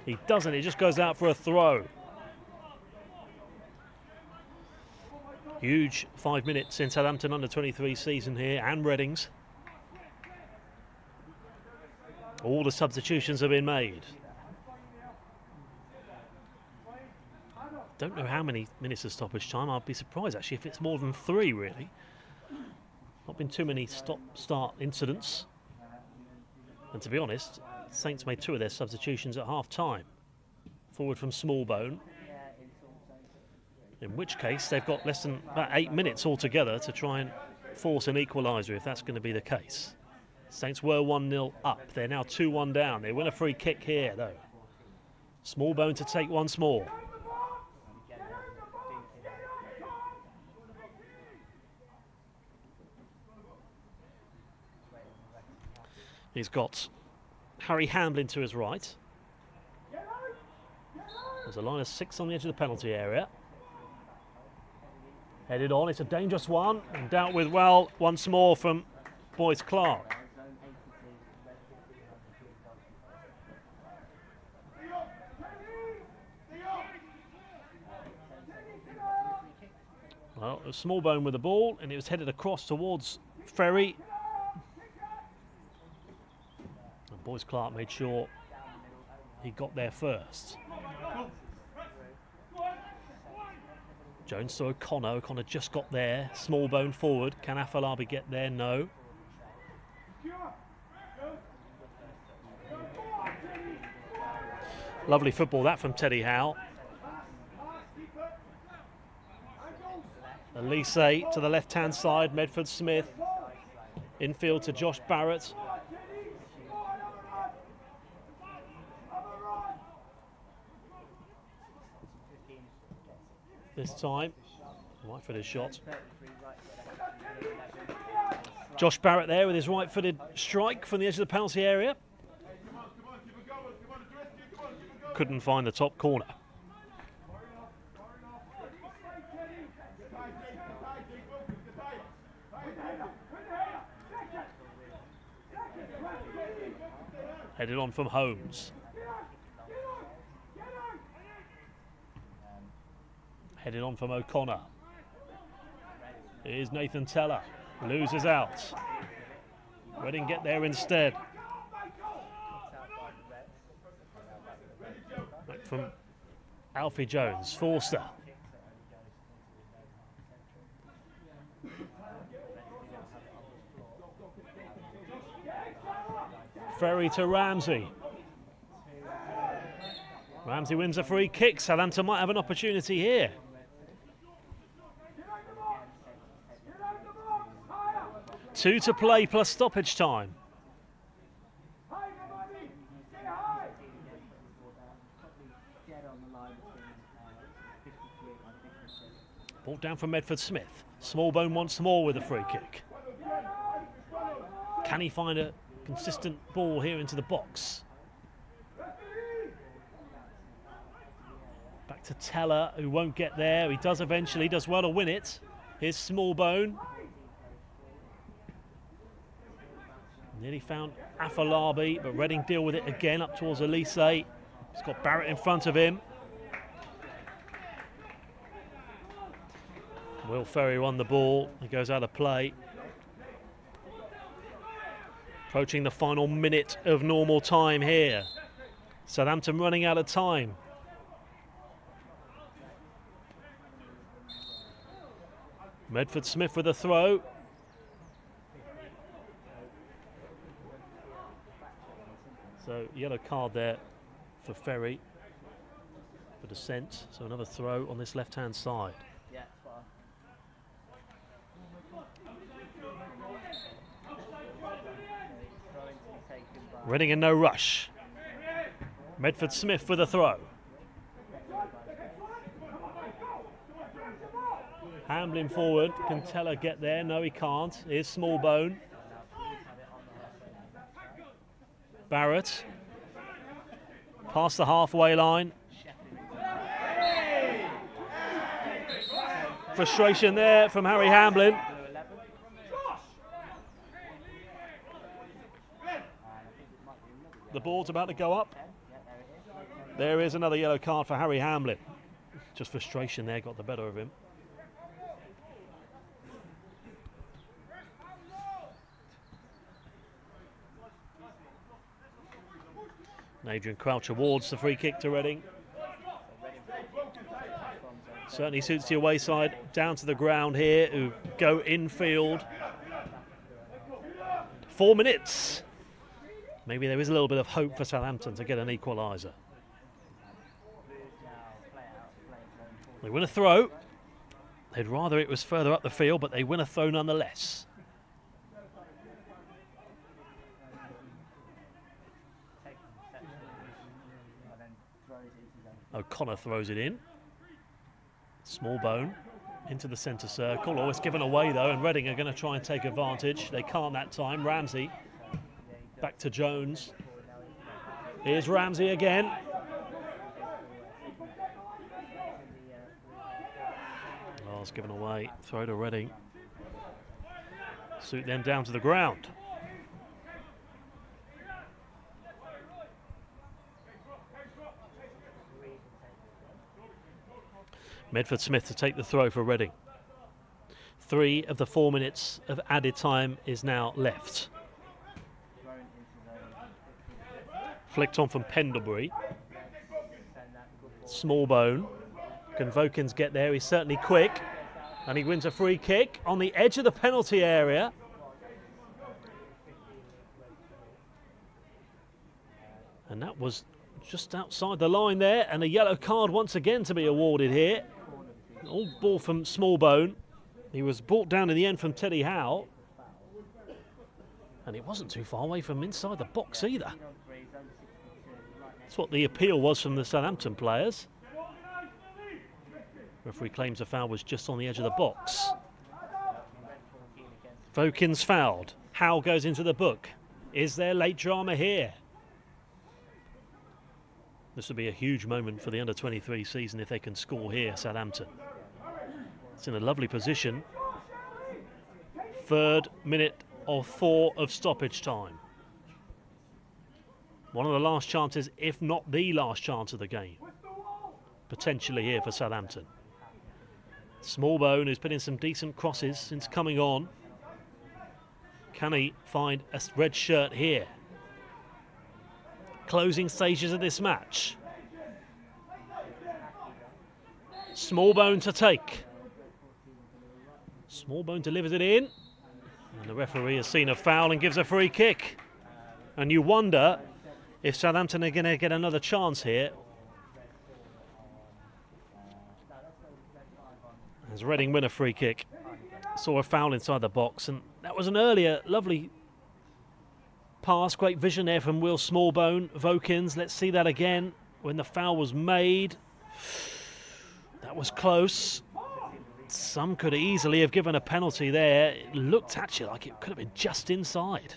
He doesn't. It just goes out for a throw. Huge 5 minutes in Southampton under-23 season here, and Reading's. All the substitutions have been made. Don't know how many minutes of stoppage time. I'd be surprised actually if it's more than 3 really. Not been too many stop-start incidents. And to be honest, Saints made 2 of their substitutions at half-time. Forward from Smallbone. In which case they've got less than about 8 minutes altogether to try and force an equaliser if that's going to be the case. Saints were 1-0 up. They're now 2-1 down. They win a free kick here though. Smallbone to take once more. He's got Harry Hamblin to his right. There's a line of 6 on the edge of the penalty area. Headed on, it's a dangerous one, and dealt with well once more from Boyce Clark. Well, it was Smallbone with the ball, and it was headed across towards Ferry. And Boyce Clark made sure he got there first. Jones to O'Connor. O'Connor just got there. Smallbone forward. Can Afolabi get there? No. Lovely football that from Teddy Howe. Elise to the left-hand side. Medford Smith. Infield to Josh Barrett. This time, right-footed shot. Josh Barrett there with his right-footed strike from the edge of the penalty area. Couldn't find the top corner. Headed on from Holmes. Headed on from O'Connor. Here's Nathan Teller. Loses out. Reading get there instead. Back from Alfie Jones. Forster. Ferry to Ramsey. Ramsey wins a free kick. Southampton might have an opportunity here. 2 to play plus stoppage time. Ball down from Medford Smith. Smallbone once more with a free kick. Can he find a consistent ball here into the box? Back to Teller, who won't get there. He does eventually, does well to win it. Here's Smallbone. Nearly found Afolabi, but Reading deal with it again up towards Elise. He's got Barrett in front of him. Will Ferry won the ball. He goes out of play. Approaching the final minute of normal time here. Southampton running out of time. Medford Smith with a throw. So yellow card there for Ferry for dissent. So another throw on this left-hand side. Reading in no rush. Medford Smith with a throw. Hamblin forward. Can Teller get there? No, he can't. Here's Smallbone. Barrett. Past the halfway line. Frustration there from Harry Hamblin. The ball's about to go up. There is another yellow card for Harry Hamblin. Just frustration there got the better of him. Adrian Crouch awards the free kick to Reading. Certainly suits the away side down to the ground here, who go infield. 4 minutes. Maybe there is a little bit of hope for Southampton to get an equaliser. They win a throw. They'd rather it was further up the field, but they win a throw nonetheless. O'Connor throws it in. Smallbone into the centre circle. Oh, it's given away though, and Reading are going to try and take advantage. They can't that time. Ramsey back to Jones. Here's Ramsey again. Oh, it's given away. Throw to Reading. Suit them down to the ground. Medford Smith to take the throw for Reading. 3 of the 4 minutes of added time is now left. Flicked on from Pendlebury. Smallbone. Can Vokins get there? He's certainly quick. And he wins a free kick on the edge of the penalty area. And that was just outside the line there. And a yellow card once again to be awarded here. Old ball from Smallbone. He was brought down in the end from Teddy Howe. And it wasn't too far away from inside the box either. That's what the appeal was from the Southampton players. Referee claims the foul was just on the edge of the box. Vokins fouled. Howe goes into the book. Is there late drama here? This would be a huge moment for the under-23 season if they can score here, Southampton. It's in a lovely position. 3rd minute of 4 of stoppage time. One of the last chances, if not the last chance of the game, potentially here for Southampton. Smallbone, who's put in some decent crosses since coming on. Can he find a red shirt here? Closing stages of this match. Smallbone to take. Smallbone delivers it in. And the referee has seen a foul and gives a free kick. And you wonder if Southampton are going to get another chance here. As Reading win a free kick. Saw a foul inside the box, and that was an earlier lovely pass. Great vision there from Will Smallbone. Vokins, let's see that again when the foul was made. That was close. Some could easily have given a penalty there. It looked actually like it could have been just inside.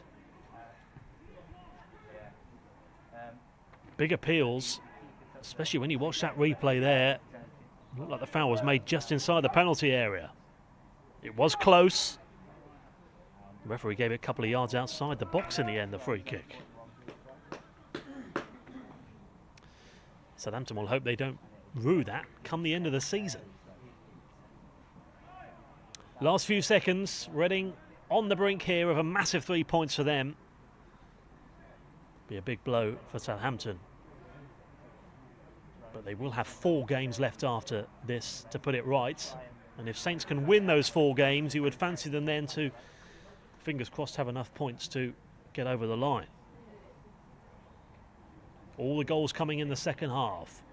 Big appeals, especially when you watch that replay there. It looked like the foul was made just inside the penalty area. It was close. The referee gave it a couple of yards outside the box in the end, the free kick. Southampton will hope they don't rue that come the end of the season. Last few seconds, Reading on the brink here of a massive 3 points for them. Be a big blow for Southampton. But they will have 4 games left after this to put it right. And if Saints can win those 4 games, you would fancy them then to, fingers crossed, have enough points to get over the line. All the goals coming in the second half.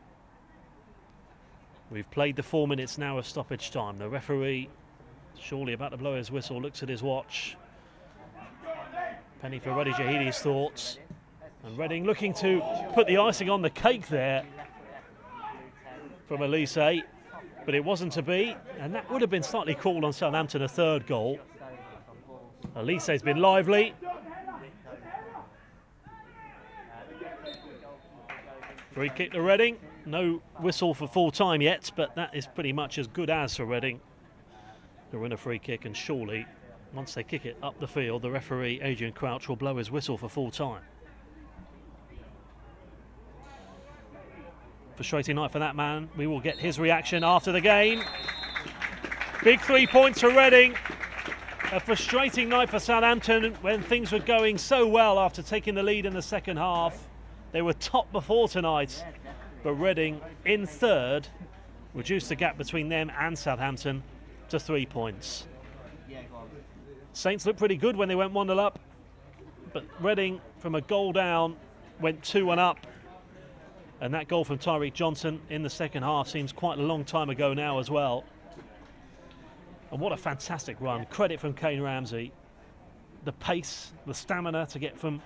We've played the 4 minutes now of stoppage time. The referee, surely about to blow his whistle, looks at his watch. Penny for Ruddy Jahidi's thoughts. And Reading looking to put the icing on the cake there from Elise. But it wasn't to be, and that would have been slightly called on Southampton, a 3rd goal. Elise's been lively. Free kick to Reading. No whistle for full time yet, but that is pretty much as good as for Reading. They'll win a free kick, and surely, once they kick it up the field, the referee, Adrian Crouch, will blow his whistle for full time. Frustrating night for that man. We will get his reaction after the game. Big 3 points for Reading. A frustrating night for Southampton when things were going so well after taking the lead in the second half. They were top before tonight, but Reading in third reduced the gap between them and Southampton to 3 points. Saints looked pretty good when they went 1-0 up, but Reading, from a goal down, went 2-1 up. And that goal from Tyreek Johnson in the second half seems quite a long time ago now as well. And what a fantastic run. Credit from Kane Ramsey. The pace, the stamina to get from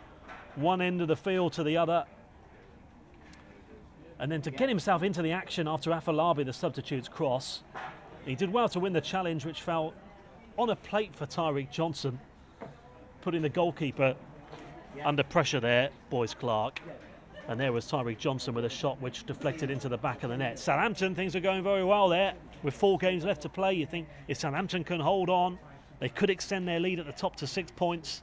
one end of the field to the other. And then to get himself into the action after Afolabi, the substitute's cross. He did well to win the challenge, which fell on a plate for Tyreek Johnson, putting the goalkeeper under pressure there, Boyce Clark. And there was Tyreek Johnson with a shot which deflected into the back of the net. Southampton, things are going very well there. With 4 games left to play, you think if Southampton can hold on, they could extend their lead at the top to 6 points.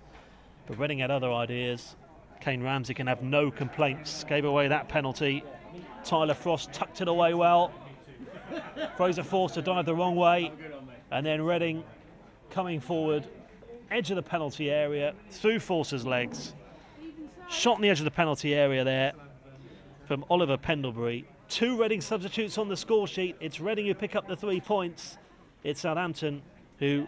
But Reading had other ideas. Kane Ramsey can have no complaints. Gave away that penalty. Tyler Frost tucked it away well. Fraser forced to dive the wrong way. And then Reading coming forward, edge of the penalty area, through Forster's legs. Shot on the edge of the penalty area there from Oliver Pendlebury. 2 Reading substitutes on the score sheet. It's Reading who pick up the 3 points. It's Southampton who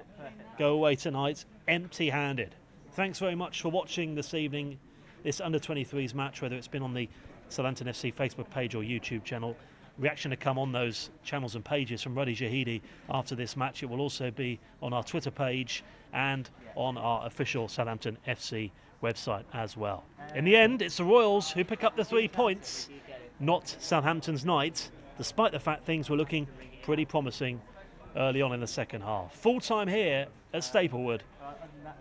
go away tonight empty-handed. Thanks very much for watching this evening, this under-23s match, whether it's been on the Southampton FC Facebook page or YouTube channel. Reaction to come on those channels and pages from Ruddy Jahidi after this match. It will also be on our Twitter page and on our official Southampton FC website as well. In the end, it's the Royals who pick up the 3 points, not Southampton's night, despite the fact things were looking pretty promising early on in the second half. Full time here at Staplewood.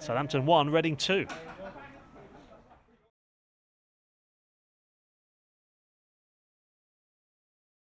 Southampton 1, Reading 2.